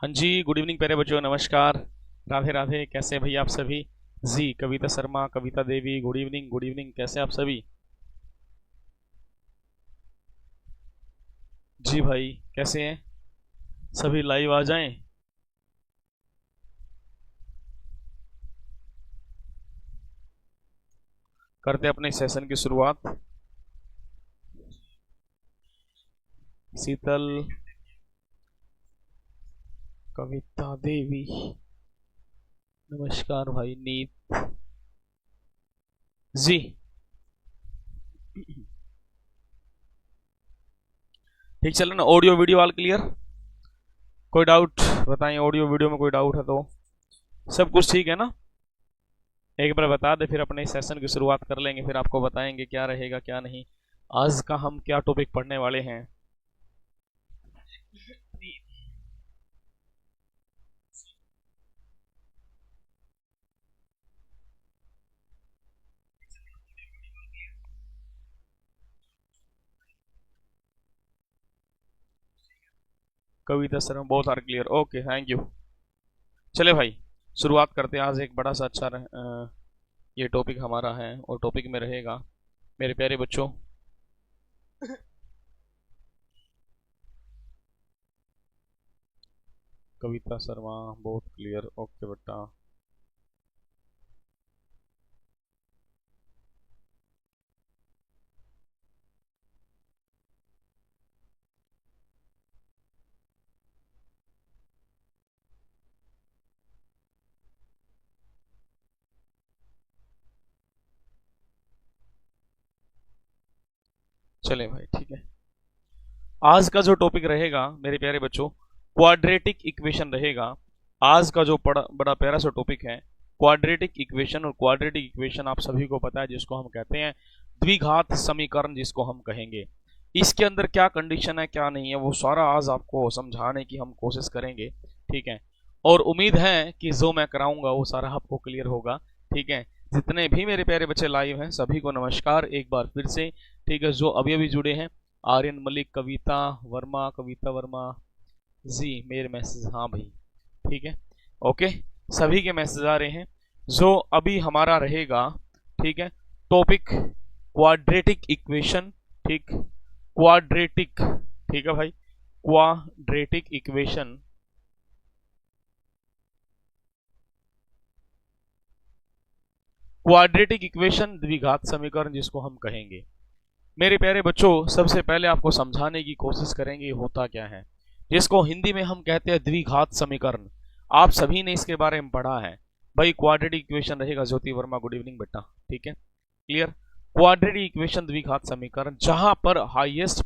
हाँ जी, good evening प्यारे बच्चों, नमस्कार, राधे राधे। कैसे भैया आप सभी? जी, कविता शर्मा, कविता देवी, गुड इवनिंग, गुड इवनिंग। कैसे आप सभी? जी भाई, कैसे हैं सभी? लाइव आ जाएं। करते अपने सेशन की शुरुआत। शीतल, कविता देवी, नमस्कार भाई। नीत जी, ठीक चल रहा ना? Audio video all clear? कोई डाउट बताएं, ऑडियो वीडियो में कोई डाउट है तो? सब कुछ ठीक है ना? एक बार बता दे, फिर अपने सेशन की शुरुआत कर लेंगे, फिर आपको बताएंगे क्या रहेगा क्या नहीं। आज का हम क्या टॉपिक पढ़ने वाले हैं? कविता सर बहुत आर क्लियर, ओके थैंक यू। चले भाई, शुरुआत करते हैं। आज एक बड़ा सा अच्छा ये टॉपिक हमारा है, और टॉपिक में रहेगा मेरे प्यारे बच्चों कविता शर्मा बहुत क्लियर, ओके बेटा। चले भाई, ठीक है। आज का जो टॉपिक रहेगा मेरे प्यारे बच्चों, क्वाड्रेटिक इक्वेशन रहेगा। आज का जो बड़ा बड़ा प्यारा सा टॉपिक है क्वाड्रेटिक इक्वेशन। और क्वाड्रेटिक इक्वेशन आप सभी को पता है, जिसको हम कहते हैं द्विघात समीकरण, जिसको हम कहेंगे। इसके अंदर क्या कंडीशन है क्या नहीं है, वो सारा आज आपको समझाने की हम कोशिश करेंगे, ठीक है। और उम्मीद है कि जो मैं कराऊंगा वो सारा आपको क्लियर होगा, ठीक है। जितने भी मेरे प्यारे बच्चे लाइव हैं सभी को नमस्कार एक बार फिर से, ठीक है। जो अभी अभी जुड़े हैं, आर्यन मलिक, कविता वर्मा, कविता वर्मा जी, मेरे मैसेज, हाँ भाई, ठीक है, ओके। सभी के मैसेज आ रहे हैं। जो अभी हमारा रहेगा, ठीक है, टॉपिक क्वाड्रेटिक इक्वेशन, ठीक, क्वाड्रेटिक, ठीक है भाई, क्वाड्रेटिक इक्वेशन। क्वाड्रेटिक इक्वेशन द्विघात समीकरण, जिसको हम कहेंगे। मेरे प्यारे बच्चों, सबसे पहले आपको समझाने की कोशिश करेंगे होता क्या है, जिसको हिंदी में हम कहते हैं द्विघात समीकरण। आप सभी ने इसके बारे में पढ़ा है भाई। क्वाड्रेटिक इक्वेशन रहेगा, ज्योति वर्मा गुड इवनिंग बेटा, ठीक है, क्लियर। क्वाड्रेटिक इक्वेशन द्विघात समीकरण, जहां पर हाईएस्ट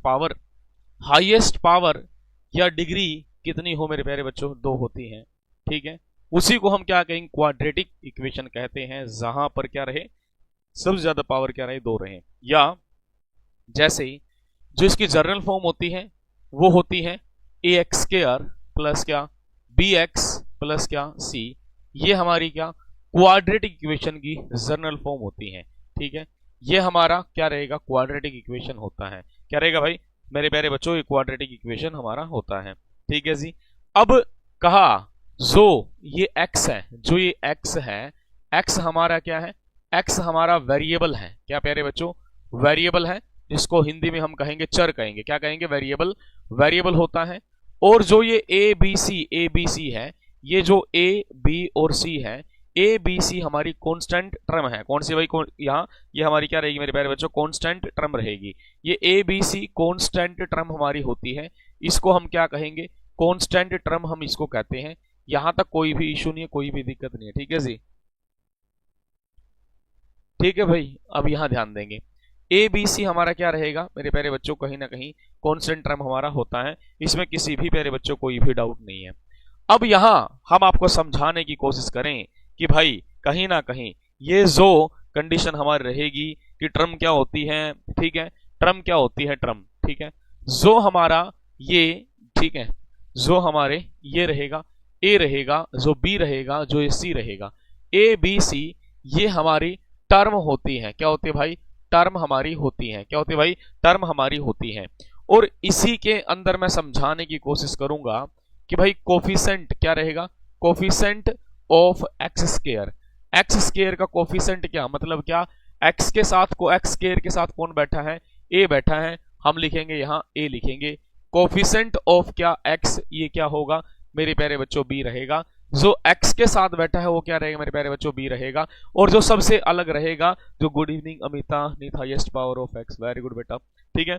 पावर या डिग्री कितनी हो मेरे प्यारे बच्चों, दो होती है, ठीक है। उसी को हम क्या कहेंगे, क्वाड्रेटिक इक्वेशन कहते हैं। जहां पर क्या रहे, सबसे ज्यादा पावर क्या रहे, दो रहे। या जैसे ही जो इसकी जनरल फॉर्म होती है वो होती है ए एक्स स्क्वायर प्लस क्या, बी एक्स प्लस क्या, सी। ये हमारी क्या, क्वाड्रेटिक इक्वेशन की जनरल फॉर्म होती है, ठीक है। ये हमारा क्या रहेगा, क्वाड्रेटिक इक्वेशन होता है। क्या रहेगा भाई मेरे प्यारे बच्चों, ये क्वाड्रेटिक इक्वेशन हमारा होता है, ठीक है जी। अब कहा जो ये x है, जो ये x है, x हमारा क्या है, x हमारा वेरिएबल है। क्या प्यारे बच्चों, वेरिएबल है, जिसको हिंदी में हम कहेंगे चर कहेंगे। क्या कहेंगे, वेरिएबल, वेरिएबल होता है। और जो ये ए बी सी है, ये जो ए बी और सी है, ए बी सी हमारी कांस्टेंट टर्म है। कौन सी भाई, यहाँ ये हमारी क्या रहेगी मेरे प्यारे बच्चों, कांस्टेंट टर्म रहेगी। ये A B C constant term हमारी होती है। इसको हम क्या कहेंगे, कांस्टेंट टर्म हम इसको कहते हैं। यहां तक कोई भी इशू नहीं है, कोई भी दिक्कत नहीं है, ठीक है जी, ठीक है भाई। अब यहां ध्यान देंगे, ए बी सी हमारा क्या रहेगा मेरे प्यारे बच्चों, कहीं ना कहीं कांस्टेंट टर्म हमारा होता है। इसमें किसी भी प्यारे बच्चों कोई भी डाउट नहीं है। अब यहां हम आपको समझाने की कोशिश करें कि भाई कहीं ना कहीं ये जो कंडीशन हमारी रहेगी कि टर्म क्या होती है, ठीक है, टर्म क्या होती है, टर्म, ठीक है। जो हमारा ये, ठीक है, जो हमारे ये रहेगा, ए रहेगा, जो बी रहेगा, जो ये सी रहेगा, ए बी सी ये हमारी टर्म होती है। क्या होती है भाई, टर्म हमारी होती है। क्या होती है भाई, टर्म हमारी होती है। और इसी के अंदर मैं समझाने की कोशिश करूंगा कि भाई कोफिशिएंट क्या रहेगा, coefficient of x square, x square का कोफिशिएंट क्या मतलब क्या, एक्स के साथ को एक्स स्क्वायर के साथ कौन बैठा है, ए बैठा है, हम लिखेंगे यहाँ ए लिखेंगे, कोफिशिएंट ऑफ क्या एक्स, ये क्या होगा मेरे प्यारे बच्चों बी रहेगा, जो x के साथ बैठा है वो क्या रहेगा मेरे प्यारे बच्चों बी रहेगा, और जो सबसे अलग रहेगा जो गुड इवनिंग अमिता नीथ highest power of x, very good बेटा, ठीक है।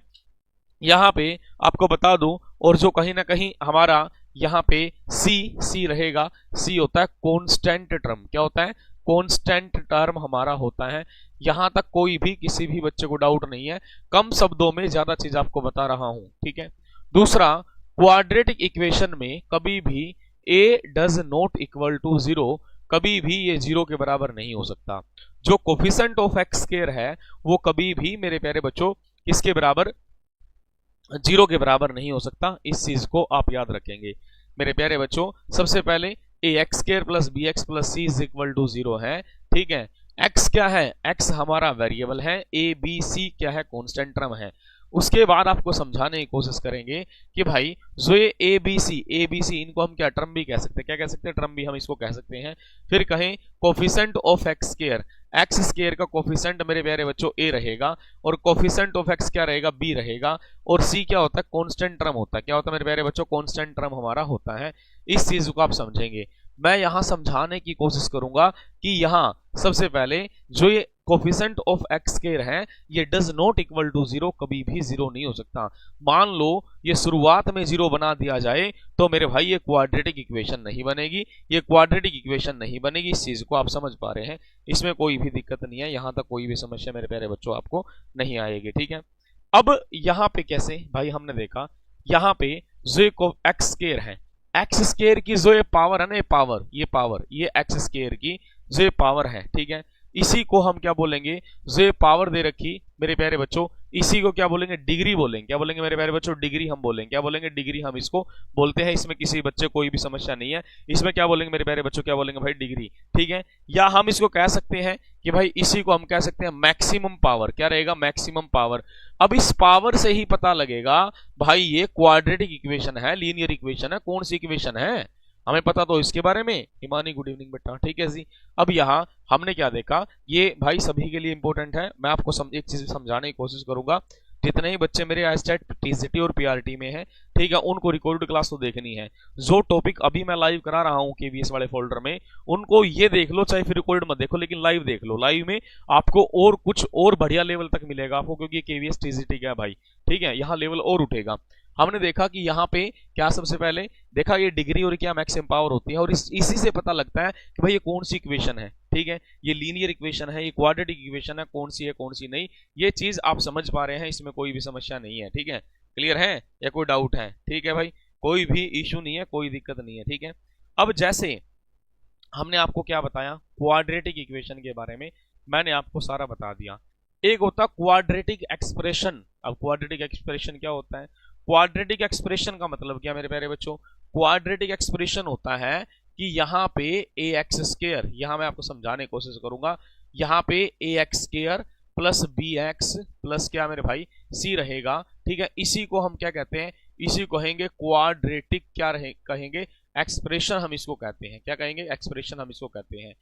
यहाँ पे आपको बता दूं, और जो कहीं ना कहीं हमारा यहाँ पे सी रहेगा, सी होता है कांस्टेंट टर्म, क्या होता है कांस्टेंट टर्म हमारा होता है। यहां तक कोई भी किसी भी बच्चे को डाउट नहीं है, कम शब्दों में ज्यादा चीज आपको बता रहा हूं, ठीक है। दूसरा, क्वाड्रेटिक इक्वेशन में कभी भी a does not equal to zero, कभी भी ये जीरो के बराबर नहीं हो सकता। जो कोफिशिएंट ऑफ एक्स स्क्वायर है वो कभी भी मेरे प्यारे बच्चों किसके बराबर, जीरो के बराबर नहीं हो सकता, इस चीज को आप याद रखेंगे मेरे प्यारे बच्चों। सबसे पहले a x square plus B x plus c is equal to zero है, ठीक है। एक्स क्या है, एक्स हमारा वेरिएबल है, ए बी सी क्या है कांस्टेंट टर्म है। उसके बाद आपको समझाने की कोशिश करेंगे कि भाई जो ये ए बी सी इनको हम क्या टर्म भी कह सकते हैं, क्या कह सकते हैं टर्म भी हम इसको कह सकते हैं। फिर कहें coefficient of x square, x square का कोफिशिएंट मेरे प्यारे बच्चों ए रहेगा, और कोफिशिएंट ऑफ एक्स क्या रहेगा बी रहेगा, और सी क्या होता है कांस्टेंट टर्म होता है, क्या होता है मेरे प्यारे बच्चों कांस्टेंट टर्म हमारा होता है। इस चीज को आप समझेंगे, मैं यहां समझाने की कोशिश करूंगा कि यहां सबसे पहले जो ये कोफिशिएंट ऑफ एक्स स्क्वायर है ये does not equal to zero, कभी भी जीरो नहीं हो सकता। मान लो ये शुरुआत में जीरो बना दिया जाए तो मेरे भाई ये क्वाड्रेटिक इक्वेशन नहीं बनेगी, ये क्वाड्रेटिक इक्वेशन नहीं बनेगी, इस चीज को आप समझ पा रहे हैं, इसमें कोई भी दिक्कत नहीं है, यहां तक कोई भी समस्या मेरे प्यारे बच्चों आपको नहीं आएगी, ठीक है। अब यहां पे कैसे भाई, हमने देखा यहां पे जो को एक्स स्क्वायर है, एक्स स्क्वायर की जो ये पावर है ना, ये पावर ये एक्स स्क्वायर की जो ये पावर है, ठीक है, इसी को हम क्या बोलेंगे, जो ये पावर दे रखी मेरे प्यारे बच्चों, इसी को क्या बोलेंगे डिग्री बोलेंगे, क्या बोलेंगे मेरे प्यारे बच्चों डिग्री हम बोलेंगे, क्या बोलेंगे डिग्री हम इसको बोलते हैं, इसमें किसी बच्चे कोई भी समस्या नहीं है, इसमें क्या बोलेंगे मेरे प्यारे बच्चों, क्या बोलेंगे भाई डिग्री, ठीक है। या हम इसको कह सकते हैं कि भाई इसी को हम कह सकते हैं मैक्सिमम पावर, क्या रहेगा मैक्सिमम पावर। अब इस पावर से ही पता लगेगा भाई ये क्वाड्रेटिक इक्वेशन है, लीनियर इक्वेशन है, कौन सी इक्वेशन है, हमें पता तो इसके बारे में। हिमानी गुड इवनिंग बेटा, ठीक है जी। अब यहाँ हमने क्या देखा, ये भाई सभी के लिए इंपॉर्टेंट है, मैं आपको एक चीज समझाने की कोशिश करूंगा, जितने ही बच्चे मेरे आईस्टैट टीसीटी और पीआरटी में हैं, ठीक है, उनको रिकॉर्ड क्लास तो देखनी है। जो टॉपिक अभी मैं लाइव करा रहा हूँ केवीएस वाले फोल्डर में, उनको ये देख लो, चाहे फिर रिकॉर्ड मत देखो, लेकिन लाइव देख लो, लाइव में आपको और कुछ और बढ़िया लेवल तक मिलेगा आपको, क्योंकि केवीएस टीसीटी का है भाई, ठीक है, यहाँ लेवल और उठेगा। हमने देखा कि यहाँ पे क्या सबसे पहले देखा ये डिग्री और क्या मैक्सिमम पावर होती है, और इसी से पता लगता है कि भाई ये कौन सी इक्वेशन है, ठीक है, ये लीनियर इक्वेशन है, ये क्वाड्रेटिक इक्वेशन है, कौन सी है कौन सी नहीं, ये चीज आप समझ पा रहे हैं, इसमें कोई भी समस्या नहीं है, ठीक है, क्लियर है या कोई डाउट है, ठीक है भाई, कोई भी इशू नहीं है, कोई दिक्कत नहीं है, ठीक है। अब जैसे हमने आपको क्या बताया क्वाड्रेटिक इक्वेशन के बारे में, मैंने आपको सारा बता दिया। एक होता क्वाड्रेटिक एक्सप्रेशन। अब क्वाड्रेटिक एक्सप्रेशन क्या होता है, क्वाड्रेटिक एक्सप्रेशन का मतलब क्या मेरे प्यारे बच्चों, क्वाड्रेटिक एक्सप्रेशन होता है कि यहाँ पे ए एक्स स्क्वायर, यहाँ मैं आपको समझाने की कोशिश करूंगा, यहाँ पे a x square plus B x plus क्या मेरे भाई सी रहेगा, ठीक है, इसी को हम क्या कहते हैं, इसी को कहेंगे क्वाड्रेटिक, क्या कहेंगे एक्सप्रेशन हम इसको कहते हैं, क्या कहेंगे एक्सप्रेशन हम इसको कहते हैं।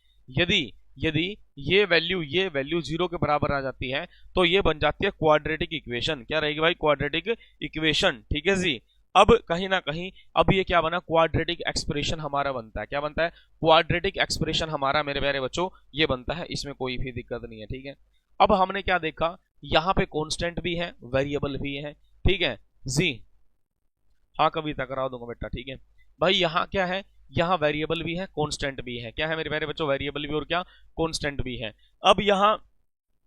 यदि ये वैल्यू जीरो के बराबर आ जाती है तो ये बन जाती है क्वाड्रेटिक इक्वेशन, क्या रहेगी भाई क्वाड्रेटिक इक्वेशन, ठीक है जी। अब कहीं ना कहीं अब ये क्या बना, क्वाड्रेटिक एक्सप्रेशन हमारा बनता है, क्या बनता है क्वाड्रेटिक एक्सप्रेशन हमारा मेरे प्यारे बच्चों ये बनता है, इसमें कोई भी दिक्कत नहीं है, ठीक है। अब हमने क्या देखा, यहाँ पे कांस्टेंट भी है, वेरिएबल भी है, ठीक है जी, हाँ कविता करा दूंगा बेटा, ठीक है भाई। यहाँ क्या है, यहाँ वेरिएबल भी है कांस्टेंट भी है, क्या है मेरे प्यारे बच्चों वेरिएबल भी और क्या कांस्टेंट भी है। अब यहाँ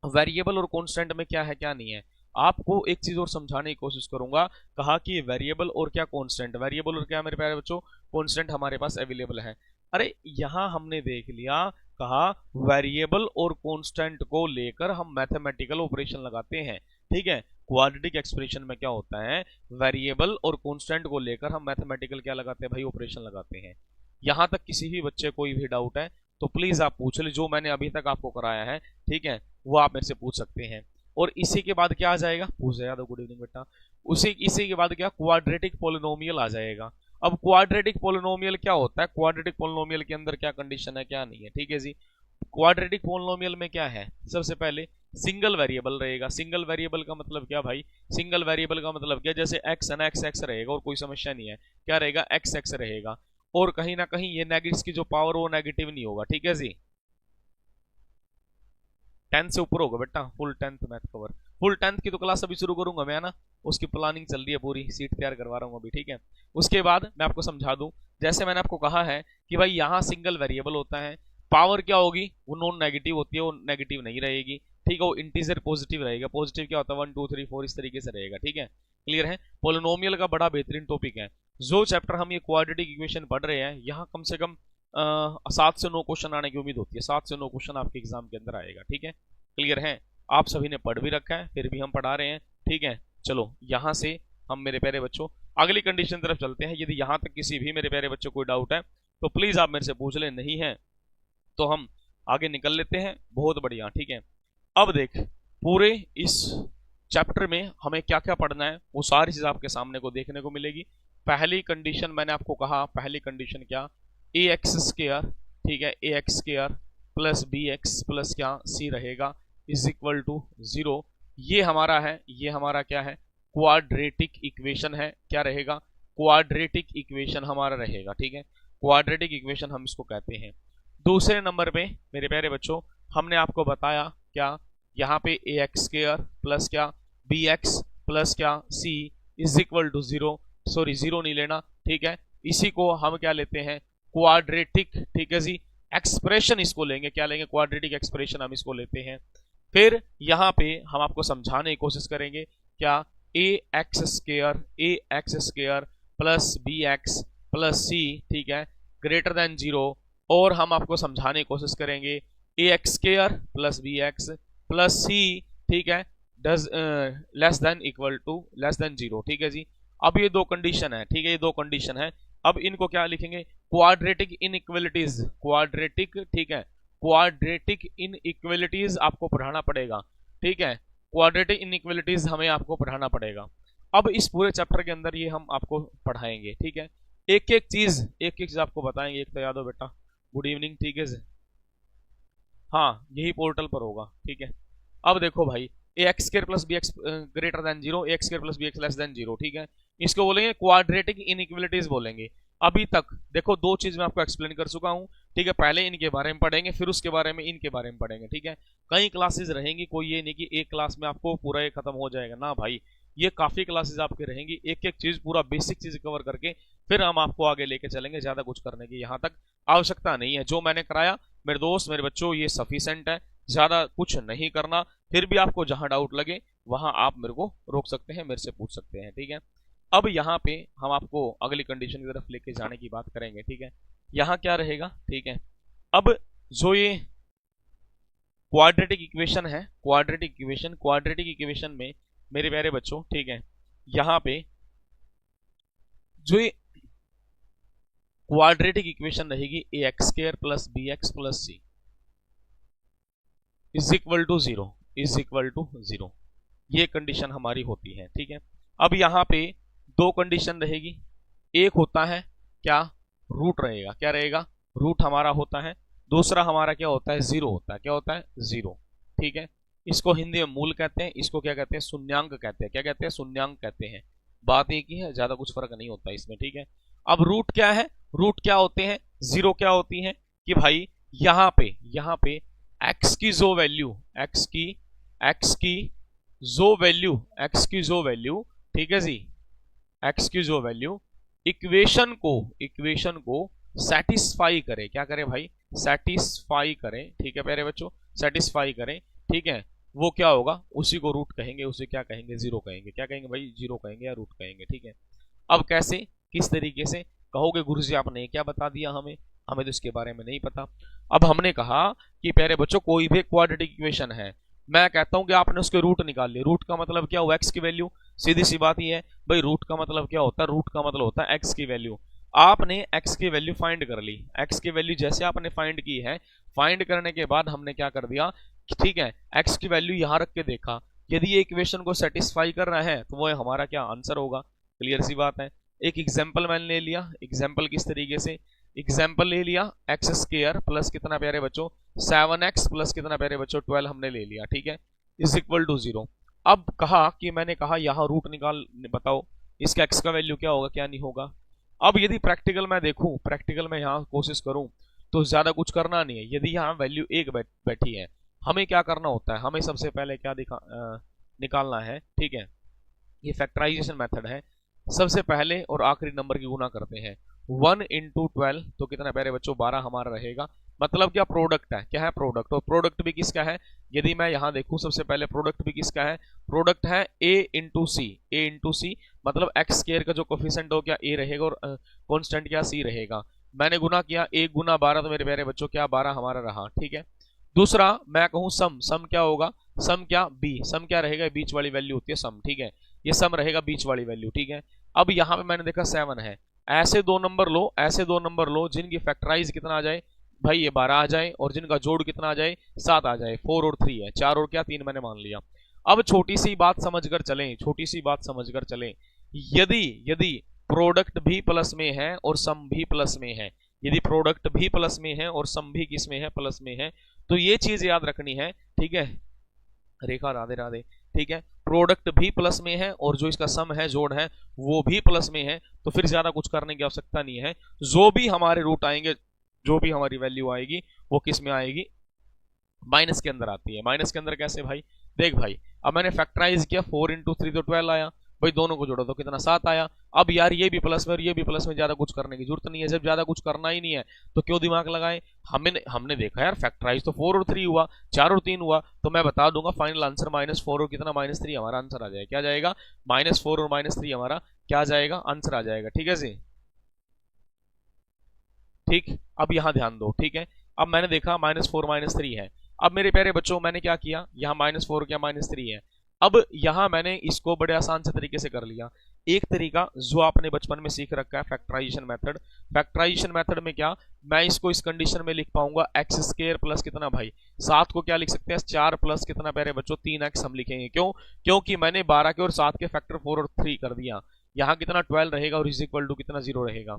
वेरिएबल और कांस्टेंट में क्या है क्या नहीं है, आपको एक चीज और समझाने की कोशिश करूंगा। कहा कि वेरिएबल और क्या कांस्टेंट, वेरिएबल और क्या मेरे प्यारे बच्चों कांस्टेंट हमारे पास अवेलेबल है। अरे यहाँ हमने देख लिया, कहा वेरिएबल और कांस्टेंट को लेकर हम मैथमेटिकल ऑपरेशन लगाते हैं, ठीक है। क्वाड्रेटिक एक्सप्रेशन में क्या होता है, वेरिएबल और कांस्टेंट को लेकर हम मैथमेटिकल क्या लगाते हैं भाई ऑपरेशन लगाते हैं। यहां तक किसी भी बच्चे कोई भी डाउट है तो प्लीज आप पूछ ले, जो मैंने अभी तक आपको कराया है, ठीक है, वो आप मेरे से पूछ सकते हैं। और इसी के बाद क्या आ जाएगा, पूछ यादव गुड इवनिंग बेटा, इसी के बाद क्या क्वाड्रेटिक पॉलिनोमियल आ जाएगा। अब क्वाड्रेटिक पोलिनोमियल क्या होता है, क्वाड्रेटिक पोलिनोमियल के अंदर क्या कंडीशन है क्या नहीं है, ठीक है जी। क्वाड्रेटिक पोलिनोमियल में क्या है, सबसे पहले सिंगल वेरिएबल रहेगा। सिंगल वेरिएबल का मतलब क्या भाई, सिंगल वेरिएबल का मतलब क्या, जैसे एक्स है ना, एक्स एक्स रहेगा और कोई समस्या नहीं है, क्या रहेगा, एक्स एक्स रहेगा, और कहीं ना कहीं ये नेगेटिव की जो पावर वो नेगेटिव नहीं होगा, ठीक है जी। 10 से ऊपर होगा बेटा, full 10th math cover. Full 10th की तो क्लास अभी शुरू करूंगा मैं, है ना, उसकी प्लानिंग चल रही है, पूरी सीट तैयार करवा रहा हूँ अभी, ठीक है। उसके बाद मैं आपको समझा दूं, जैसे मैंने आपको कहा है कि भाई यहाँ सिंगल वेरिएबल होता है, पावर क्या होगी, वो नॉन नेगेटिव होती है, वो नेगेटिव नहीं रहेगी, ठीक है, वो इंटीजर पॉजिटिव रहेगा। पॉजिटिव क्या होता है, 1 2 3 4 इस तरीके से रहेगा, ठीक है, क्लियर है। पोलिनोमियल का बड़ा बेहतरीन टॉपिक है। जो चैप्टर हम ये क्वाड्रेटिक इक्वेशन पढ़ रहे हैं, यहाँ कम से कम 7 से 9 क्वेश्चन आने की उम्मीद होती है। 7 से 9 क्वेश्चन आपके एग्जाम के अंदर आएगा, ठीक है, क्लियर है। आप सभी ने पढ़ भी रखा है, फिर भी हम पढ़ा रहे हैं, ठीक है। चलो यहां से हम मेरे प्यारे बच्चों अगली कंडीशन तरफ चलते हैं। यदि यहां तक किसी भी मेरे प्यारे बच्चों कोई डाउट है तो प्लीज आप मेरे से पूछ ले, नहीं है तो हम आगे निकल लेते हैं। बहुत बढ़िया, ठीक है। अब देख, पूरे इस चैप्टर में हमें क्या क्या पढ़ना है वो सारी चीज आपके सामने को देखने को मिलेगी। पहली कंडीशन मैंने आपको कहा, पहली कंडीशन क्या, ए एक्स स्क्वायर, ठीक है, A x square plus B x plus क्या सी रहेगा इज इक्वल टू 0। ये हमारा है, ये हमारा क्या है, क्वाड्रेटिक इक्वेशन है। क्या रहेगा, क्वाड्रेटिक इक्वेशन हमारा रहेगा, ठीक है, क्वाड्रेटिक इक्वेशन हम इसको कहते हैं। दूसरे नंबर पे मेरे प्यारे बच्चों हमने आपको बताया क्या, यहाँ पे ए एक्स स्क्वायर प्लस क्या बी एक्स प्लस क्या सी इज इक्वल टू 0, सॉरी 0 नहीं लेना, ठीक है, इसी को हम क्या लेते हैं, क्वाड्रेटिक, ठीक है जी, एक्सप्रेशन इसको लेंगे, क्या लेंगे, क्वाड्रेटिक एक्सप्रेशन हम इसको लेते हैं। फिर यहाँ पे हम आपको समझाने की कोशिश करेंगे क्या, a x square plus B x plus c, ठीक है, ग्रेटर देन 0, और हम आपको समझाने की कोशिश करेंगे a x square plus B x plus c, ठीक है, does less than equal to less than 0, ठीक है जी। अब ये दो कंडीशन है, ठीक है, ये दो कंडीशन है। अब इनको क्या लिखेंगे, क्वाड्रेटिक इनइक्वालिटीज, क्वाड्रेटिक, ठीक है, क्वाड्रेटिक इनइक्वालिटीज आपको पढ़ाना पड़ेगा, ठीक है, क्वाड्रेटिक इनइक्वालिटीज हमें आपको पढ़ाना पड़ेगा। अब इस पूरे चैप्टर के अंदर ये हम आपको पढ़ाएंगे, ठीक है, एक एक चीज आपको बताएंगे। एक तो याद हो बेटा, गुड इवनिंग, ठीक है, हाँ यही पोर्टल पर होगा, ठीक है। अब देखो भाई, a x square plus B x greater than 0, a x square plus B x less than 0, ठीक है, इसको बोलेंगे क्वाड्रेटिक इनइक्वालिटीज बोलेंगे। अभी तक देखो दो चीज मैं आपको एक्सप्लेन कर चुका हूं, ठीक है, पहले इनके बारे में पढ़ेंगे, फिर उसके बारे में इनके बारे में पढ़ेंगे, ठीक है। कई क्लासेस रहेंगी, कोई ये नहीं कि एक क्लास में आपको पूरा ये खत्म हो जाएगा ना भाई, ये काफी क्लासेस आपके रहेंगी, एक एक चीज पूरा बेसिक चीज कवर करके फिर हम आपको आगे लेके चलेंगे। ज्यादा कुछ करने की यहाँ तक आवश्यकता नहीं है। जो मैंने कराया मेरे दोस्त मेरे बच्चों ये सफिशिएंट है, ज्यादा कुछ नहीं करना। फिर भी आपको जहां डाउट लगे वहां आप मेरे को रोक सकते हैं, मेरे से पूछ सकते हैं, ठीक है। अब यहाँ पे हम आपको अगली कंडीशन की तरफ लेके जाने की बात करेंगे, ठीक है। यहाँ क्या रहेगा, ठीक है, अब जो ये क्वाड्रेटिक इक्वेशन है, क्वाड्रेटिक इक्वेशन में मेरे प्यारे बच्चों, ठीक है, यहाँ पे जो ये क्वाड्रेटिक इक्वेशन रहेगी a x square plus B x plus c is equal to 0, ये कंडीशन हमारी होती है, ठीक है। अब यहाँ पे दो कंडीशन रहेगी, एक होता है क्या, रूट रहेगा, क्या रहेगा, रूट हमारा होता है। दूसरा हमारा क्या होता है, 0 होता है, क्या होता है, 0, ठीक है। इसको हिंदी में मूल कहते हैं, इसको क्या कहते हैं, शून्यांक कहते हैं, क्या कहते हैं, शून्यांक कहते हैं। बात एक ही है, ज्यादा कुछ फर्क नहीं होता इसमें, ठीक है। अब रूट क्या है, रूट क्या होते हैं, 0 क्या होती है कि भाई यहाँ पे x की जो वैल्यू, x की जो वैल्यू, ठीक है जी, x की जो वैल्यू इक्वेशन को सेटिस्फाई करे, क्या करे भाई, सेटिस्फाई करे, ठीक है प्यारे बच्चों, सेटिस्फाई करे, ठीक है, वो क्या होगा, उसी को रूट कहेंगे, उसे क्या कहेंगे, 0 कहेंगे, क्या कहेंगे भाई, 0 कहेंगे या रूट कहेंगे, ठीक है। अब कैसे, किस तरीके से कहोगे, गुरुजी आपने क्या बता दिया हमें तो इसके बारे में नहीं पता। अब हमने कहा कि प्यारे बच्चों कोई भी क्वाड्रेटिक इक्वेशन है, मैं कहता हूं कि आपने उसके रूट निकाल लिए। रूट का मतलब क्या हुआ, एक्स की वैल्यू, सीधी सी बात ही है भाई, रूट का मतलब क्या होता है, रूट का मतलब होता है एक्स की वैल्यू। आपने एक्स की वैल्यू फाइंड कर ली, एक्स की वैल्यू जैसे आपने फाइंड की है, फाइंड करने के बाद हमने क्या कर दिया, ठीक है, एक्स की वैल्यू यहां रख के देखा, यदि ये इक्वेशन को सेटिस्फाई कर रहा है तो वो हमारा क्या आंसर होगा, क्लियर सी बात है। एक एग्जाम्पल मैंने ले लिया। एग्जाम्पल किस तरीके से, एग्जाम्पल ले लिया एक्स स्क्वायर प्लस कितना प्यारे बच्चों 7x प्लस कितना प्यारे बच्चों 12 हमने ले लिया, ठीक है, इज इक्वल टू 0। अब कहा कि मैंने कहा यहाँ रूट निकाल, बताओ इसका x का वैल्यू क्या होगा क्या नहीं होगा। अब यदि प्रैक्टिकल में देखूं, प्रैक्टिकल में यहाँ कोशिश करूं तो ज्यादा कुछ करना नहीं है। यदि यहाँ वैल्यू 1 बैठी है, हमें क्या करना होता है, हमें सबसे पहले क्या निकालना है, ठीक है, ये फैक्टराइजेशन मेथड है। सबसे पहले और आखिरी नंबर की गुना करते हैं, 1 इंटू 12 तो कितना प्यारे बच्चों 12 हमारा रहेगा। मतलब क्या प्रोडक्ट है, क्या है प्रोडक्ट, और प्रोडक्ट भी किसका है, यदि मैं यहां देखूं सबसे पहले प्रोडक्ट भी किसका है, प्रोडक्ट है a into c, a into c मतलब एक्स स्क्वायर का जो कोफिशिएंट हो क्या a रहेगा और कांस्टेंट क्या c रहेगा। मैंने गुना किया 1 गुना 12 तो मेरे प्यारे बच्चों क्या 12 हमारा रहा, ठीक है। दूसरा मैं कहूं सम, सम क्या होगा, सम क्या b, सम क्या रहेगा, बीच वाली वैल्यू होती है सम, ठीक है, ये सम रहेगा बीच वाली वैल्यू, ठीक है। अब यहाँ पे मैंने देखा 7 है, ऐसे दो नंबर लो, ऐसे दो नंबर लो जिनकी फैक्टराइज कितना आ जाए भाई ये 12 आ जाए और जिनका जोड़ कितना आ जाए 7 आ जाए। 4 और 3 है, 4 और क्या 3 मैंने मान लिया। अब छोटी सी बात समझकर चलें, छोटी सी बात समझकर चलें, यदि यदि प्रोडक्ट भी प्लस में है और सम भी प्लस में है, यदि प्रोडक्ट भी प्लस में है और सम भी किस में है, प्लस में है, तो ये चीज याद रखनी है, ठीक है, रेखा राधे राधे, ठीक है, प्रोडक्ट भी प्लस में है और जो इसका सम है जोड़ है वो भी प्लस में है, तो फिर ज्यादा कुछ करने की आवश्यकता नहीं है। जो भी हमारे रूट आएंगे, जो भी हमारी वैल्यू आएगी वो किस में आएगी, माइनस के अंदर आती है। माइनस के अंदर कैसे भाई, देख भाई अब मैंने फैक्टराइज किया 4 इंटू 3 तो 12 आया भाई, दोनों को जोड़ो तो कितना 7 आया। अब यार ये भी प्लस में और ये भी प्लस में, ज्यादा कुछ करने की जरूरत नहीं है। जब ज्यादा कुछ करना ही नहीं है तो क्यों दिमाग लगाए, हमने देखा यार फैक्टराइज तो 4 और 3 हुआ, 4 और 3 हुआ, तो मैं बता दूंगा फाइनल आंसर -4 और कितना -3 हमारा आंसर आ जाएगा। क्या जाएगा, -4 और -3 हमारा क्या जाएगा, आंसर आ जाएगा, ठीक है जी, ठीक। अब यहां ध्यान दो, ठीक है, अब मैंने देखा -4 -3 है। अब मेरे प्यारे बच्चों मैंने क्या किया, यहाँ -4 क्या -3 है। अब यहां मैंने इसको बड़े आसान से तरीके से कर लिया। एक तरीका जो आपने बचपन में सीख रखा है फैक्टराइजेशन मेथड, फैक्टराइजेशन मेथड में क्या, मैं इसको इस कंडीशन में लिख पाऊंगा एक्स स्क्वायर प्लस कितना भाई 7 को क्या लिख सकते हैं 4 प्लस कितना प्यारे बच्चों 3x हम लिखेंगे। क्यों, क्योंकि मैंने 12 के और 7 के फैक्टर 4 और 3 कर दिया। यहाँ कितना 12 रहेगा और इज इक्वल टू कितना 0 रहेगा।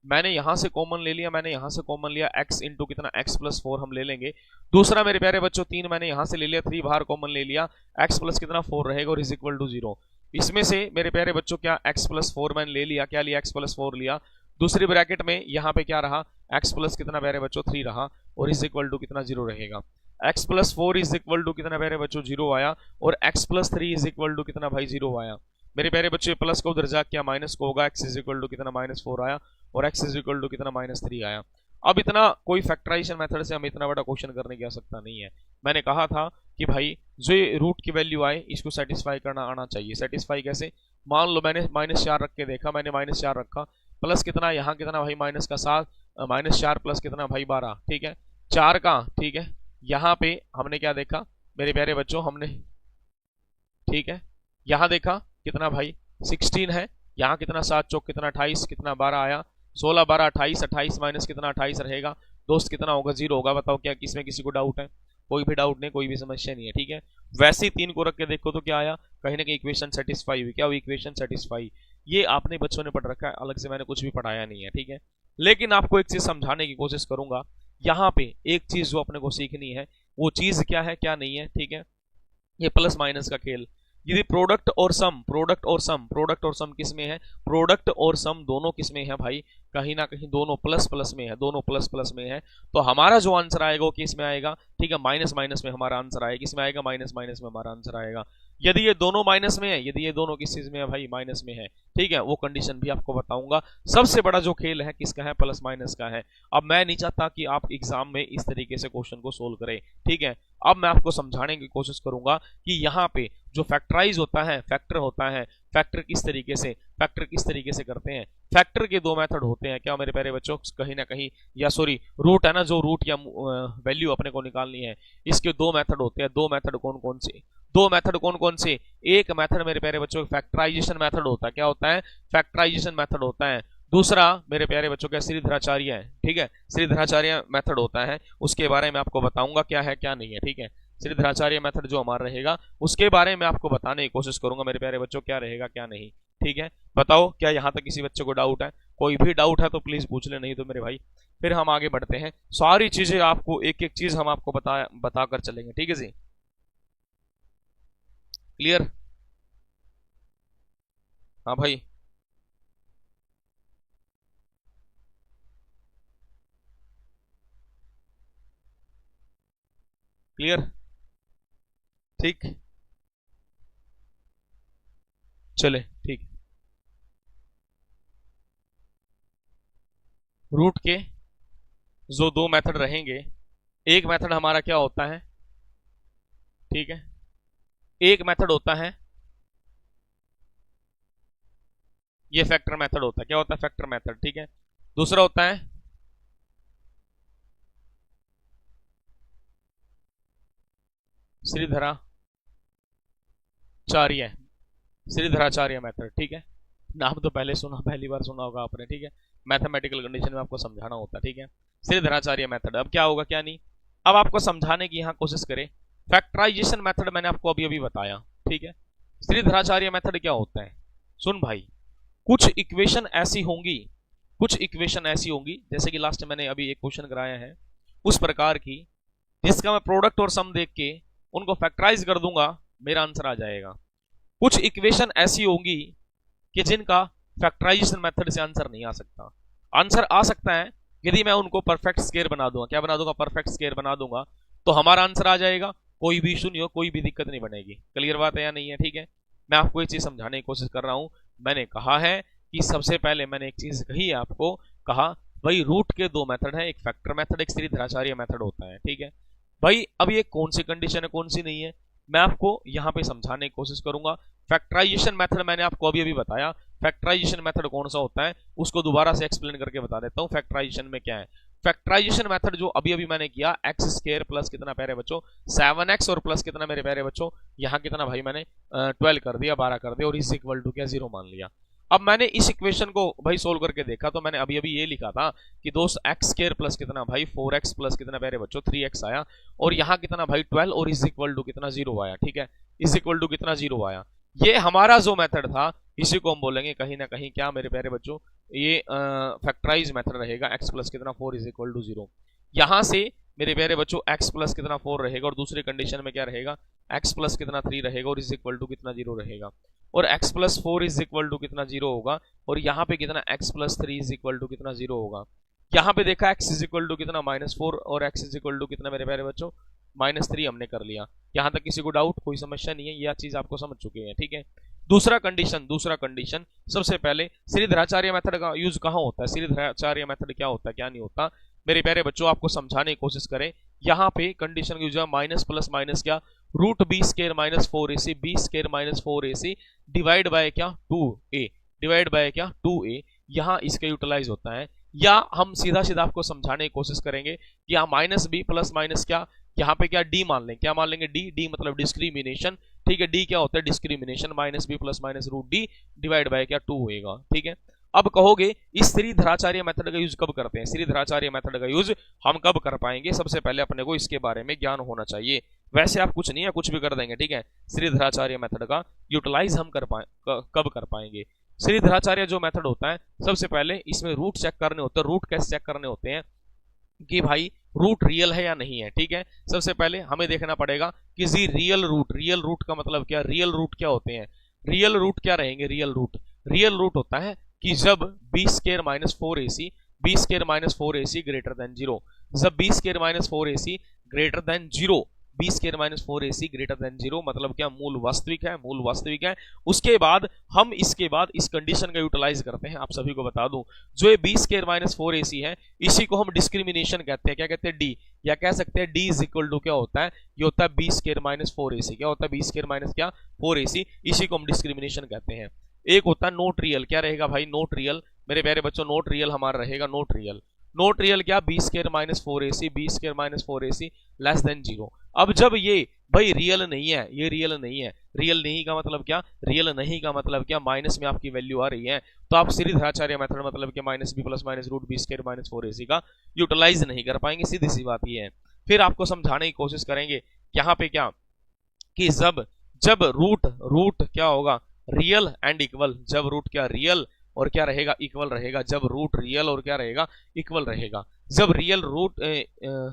मैंने यहां से कॉमन ले लिया, मैंने यहां से कॉमन लिया x इंटू कितना x प्लस 4 हम ले लेंगे। दूसरा मेरे प्यारे बच्चों 3 मैंने यहां से ले लिया, 3 बाहर कॉमन ले लिया, x प्लस कितना 4 रहेगा और इज इक्वल टू 0। इसमें से मेरे प्यारे बच्चों क्या x प्लस 4 मैंने ले लिया, क्या लिया x प्लस 4 लिया। दूसरी ब्रैकेट में यहाँ पे क्या रहा x प्लस कितना प्यारे बच्चों 3 रहा और इज इक्वल टू कितना 0 रहेगा। x plus 4 is equal to कितना प्यारे बच्चों 0 आया और x plus 3 is equal to कितना भाई 0 आया। मेरे प्यारे बच्चे प्लस को उधर जाके क्या माइनस को होगा, x इज इक्वल टू कितना -4 आया और x इज इक्वल टू कितना -3 आया। अब इतना कोई फैक्टराइजेशन मेथड से हमें इतना बड़ा क्वेश्चन करने की आवश्यकता नहीं है। मैंने कहा था कि भाई जो रूट की वैल्यू आए इसको सेटिस्फाई करना आना चाहिए। सेटिस्फाई कैसे, मान लो मैंने -4 रख के देखा, मैंने -4 रखा, प्लस कितना यहाँ कितना भाई माइनस का 7, -4 प्लस कितना भाई 12, ठीक है, 4 का, ठीक है। यहाँ पे हमने क्या देखा मेरे प्यारे बच्चों, हमने ठीक है यहाँ देखा कितना भाई 16 है, यहाँ कितना 7 चौक कितना 28, कितना 12 आया, 16 12 28, 28 माइनस कितना 28 रहेगा दोस्त, कितना होगा 0 होगा। बताओ क्या किसमें किसी को डाउट है, कोई भी डाउट नहीं, कोई भी समस्या नहीं है, ठीक है। वैसे ही 3 को रख के देखो तो क्या आया, कहीं ना कहीं इक्वेशन सेटिस्फाई हुई। क्या हुई, इक्वेशन सेटिस्फाई। ये आपने बच्चों ने पढ़ रखा है, अलग से मैंने कुछ भी पढ़ाया नहीं है, ठीक है। लेकिन आपको एक चीज समझाने की कोशिश करूंगा, यहाँ पे एक चीज जो अपने को सीखनी है वो चीज क्या है क्या नहीं है, ठीक है। ये प्लस माइनस का खेल, यदि प्रोडक्ट और सम, प्रोडक्ट और सम, प्रोडक्ट और सम किस में है, प्रोडक्ट और सम दोनों किस में है भाई, कहीं ना कहीं दोनों प्लस प्लस में है, दोनों प्लस प्लस में है। तो हमारा जो आंसर आएगा वो किस में आएगा, ठीक है, माइनस माइनस में हमारा आंसर आएगा, किस में आएगा, माइनस माइनस में हमारा आंसर आएगा। यदि ये दोनों माइनस में है, यदि ये दोनों किस चीज में है भाई, माइनस में है, ठीक है, वो कंडीशन भी आपको बताऊंगा। सबसे बड़ा जो खेल है किसका है, प्लस माइनस का है। अब मैं नहीं चाहता कि आप एग्जाम में इस तरीके से क्वेश्चन को सोल्व करें, ठीक है। अब मैं आपको समझाने की कोशिश करूंगा कि यहाँ पे जो फैक्टराइज होता है, फैक्टर होता है, फैक्टर किस तरीके से करते हैं। फैक्टर के 2 मेथड होते हैं, क्या मेरे प्यारे बच्चों, कहीं ना कहीं, या सॉरी रूट है ना, जो रूट या वैल्यू अपने को निकालनी है, इसके 2 मेथड होते हैं। 2 मेथड कौन कौन से, 2 मेथड कौन कौन से, एक मेथड मेरे प्यारे बच्चों फैक्टराइजेशन मेथड होता है, क्या होता है, फैक्टराइजेशन मेथड होता है। दूसरा मेरे प्यारे बच्चों का श्रीधराचार्य है, ठीक है, श्रीधराचार्य मेथड होता है, उसके बारे में आपको बताऊंगा क्या है क्या नहीं है, ठीक है। श्रीधराचार्य मेथड जो हमारा रहेगा उसके बारे में आपको बताने की कोशिश करूंगा मेरे प्यारे बच्चों, क्या रहेगा क्या नहीं। ठीक है, बताओ क्या यहाँ तक किसी बच्चे को डाउट है? कोई भी डाउट है तो प्लीज पूछ ले, नहीं तो मेरे भाई फिर हम आगे बढ़ते हैं। सारी चीजें आपको एक एक चीज हम आपको बताकर चलेंगे, ठीक है जी। क्लियर? हाँ भाई, क्लियर, ठीक, चले ठीक। रूट के जो दो मेथड रहेंगे, एक मेथड हमारा क्या होता है, ठीक है, एक मेथड होता है ये फैक्टर मेथड होता है, क्या होता है, फैक्टर मेथड, ठीक है। दूसरा होता है श्रीधराचार्य, श्रीधराचार्य मेथड, ठीक है। नाम तो पहले सुना, पहली बार सुना होगा आपने, ठीक है। मैथमेटिकल कंडीशन में आपको समझाना होता है, ठीक है। श्रीधराचार्य मेथड, अब क्या होगा क्या नहीं, अब आपको समझाने की यहां कोशिश करें। फैक्टराइजेशन मेथड मैंने आपको अभी अभी बताया, ठीक है। श्रीधराचार्य मेथड क्या होता है, सुन भाई, कुछ इक्वेशन ऐसी होंगी, कुछ इक्वेशन ऐसी होंगी, जैसे कि लास्ट मैंने अभी एक क्वेश्चन कराया है उस प्रकार की, जिसका मैं प्रोडक्ट और सम देख के उनको फैक्टराइज कर दूंगा, मेरा आंसर आ जाएगा। कुछ इक्वेशन ऐसी होंगी कि जिनका फैक्टराइजेशन मेथड से आंसर नहीं आ सकता। आंसर आ सकता है यदि मैं उनको परफेक्ट स्क्वायर बना दूंगा, क्या बना दूंगा, परफेक्ट स्क्वायर बना दूंगा, तो हमारा आंसर आ जाएगा, कोई भी इशू नहीं हो, कोई भी दिक्कत नहीं बनेगी। क्लियर बात है या नहीं है, ठीक है। मैं आपको ये चीज समझाने की कोशिश कर रहा हूं। मैंने कहा है कि सबसे पहले मैंने एक चीज कही है आपको, कहा भाई रूट के दो मेथड है, एक फैक्टर मेथड, एक श्रीधराचार्य मेथड होता है, ठीक है भाई। अब ये कौन सी कंडीशन है कौन सी नहीं है, मैं आपको यहां पे समझाने की कोशिश करूंगा। फैक्टराइजेशन मेथड मैंने आपको अभी अभी बताया, फैक्टराइजेशन मेथड कौन सा होता है उसको दोबारा से एक्सप्लेन करके बता देता हूं फैक्टराइजेशन में क्या है। फैक्टराइजेशन मेथड जो अभी अभी मैंने किया, एक्स स्क्वायर प्लस कितना प्यारे बच्चों 7x, और प्लस कितना मेरे प्यारे बच्चों यहाँ कितना भाई मैंने 12 कर दिया, 12 कर दिया, और इज इक्वल टू क्या 0 मान लिया। अब मैंने इस इक्वेशन को भाई सोल्व करके देखा, तो मैंने अभी अभी ये लिखा था कि दोस्त एक्स स्क्वायर प्लस कितना भाई 4x प्लस कितना प्यारे बच्चों 3x आया, और यहाँ कितना भाई 12, और इज इक्वल टू कितना 0 आया, ठीक है, इज इक्वल टू कितना 0 आया। ये हमारा जो मेथड था इसी को हम बोलेंगे कहीं ना कहीं क्या मेरे प्यारे बच्चों, ये फैक्टराइज मेथड रहेगा, x प्लस कितना 4 इज इक्वल टू 0। यहां से मेरे प्यारे बच्चों x प्लस कितना 4 रहेगा, और दूसरी कंडीशन में क्या रहेगा, x प्लस कितना 3 रहेगा, और इज इक्वल टू कितना 0 रहेगा, और x plus 4 is equal to कितना 0 होगा, और यहाँ पे कितना x plus 3 is equal to कितना 0 होगा। यहाँ पे देखा x इज इक्वल टू कितना -4, और x इज इक्वल टू कितना मेरे प्यारे बच्चों -3 हमने कर लिया। यहाँ तक किसी को डाउट, कोई समस्या नहीं है, यह चीज आपको समझ चुके हैं, ठीक है। दूसरा कंडीशन, सबसे पहले श्रीधराचार्य मेथड का यूज कहाँ होता है, श्रीधराचार्य मेथड क्या होता है क्या नहीं होता, मेरे प्यारे बच्चों आपको समझाने की कोशिश करें। यहाँ पे कंडीशन यूज है माइनस प्लस माइनस क्या, root b square minus 4ac, b square minus 4ac divide by क्या 2a, डिवाइड बाय क्या 2a, यहाँ इसका यूटिलाइज होता है। या हम सीधा सीधा आपको समझाने की कोशिश करेंगे कि यहाँ माइनस बी प्लस माइनस क्या, यहाँ पे क्या डी मान लें, क्या मान लेंगे डी, डी मतलब डिस्क्रिमिनेशन, ठीक है, डी क्या होता है discrimination, minus b plus minus root d divide by क्या 2 होएगा, ठीक है। अब कहोगे इस श्रीधराचार्य मेथड का यूज कब करते हैं, श्रीधराचार्य मेथड का यूज हम कब कर पाएंगे, सबसे पहले अपने को इसके बारे में ज्ञान होना चाहिए। वैसे आप कुछ नहीं है कुछ भी कर देंगे, ठीक है। श्रीधराचार्य मेथड का यूटिलाइज हम कब कर पाएंगे। श्रीधराचार्य जो मेथड होता है, सबसे पहले इसमें रूट चेक करने होते हैं। रूट कैसे चेक करने होते हैं कि भाई रूट रियल है या नहीं है, ठीक है। सबसे पहले हमें देखना पड़ेगा कि जी रियल रूट का मतलब क्या, रियल रूट क्या होते हैं, रियल रूट क्या रहेंगे, रियल रूट होता है कि जब b square minus 4ac, b square minus 4ac greater than 0, जब b square minus 4ac greater than 0, b square minus 4ac greater than 0 मतलब क्या, मूल वास्तविक है। उसके बाद हम इसके बाद इस कंडीशन का यूटिलाइज करते हैं। आप सभी को बता दूं, जो ये बी स्केयर माइनस 4ac है, इसी को हम डिस्क्रिमिनेशन कहते हैं, क्या कहते हैं, डी, या कह सकते हैं डी इज इक्वल टू क्या होता है, ये होता है बी स्केयर माइनस 4ac, क्या होता है बी स्केयर माइनस क्या 4ac, इसी को हम डिस्क्रिमिनेशन कहते हैं। एक होता है नोट रियल, क्या रहेगा भाई नोट रियल, मेरे प्यारे बच्चों नोट रियल हमारा रहेगा नोट रियल क्या, b square minus 4ac, b square minus 4ac less than 0। अब जब ये भाई रियल नहीं है, ये रियल नहीं का मतलब क्या, माइनस में आपकी वैल्यू आ रही है, तो आप श्रीधराचार्य मेथड मतलब क्या minus b plus minus root b square minus 4ac का यूटिलाइज नहीं कर पाएंगे, सीधी सी बात ये है। फिर आपको समझाने की कोशिश करेंगे यहाँ पे क्या कि जब रूट क्या होगा, रियल एंड इक्वल, जब रूट क्या रियल और क्या रहेगा, इक्वल रहेगा, जब रूट रियल और क्या रहेगा, इक्वल रहेगा, जब रियल रूट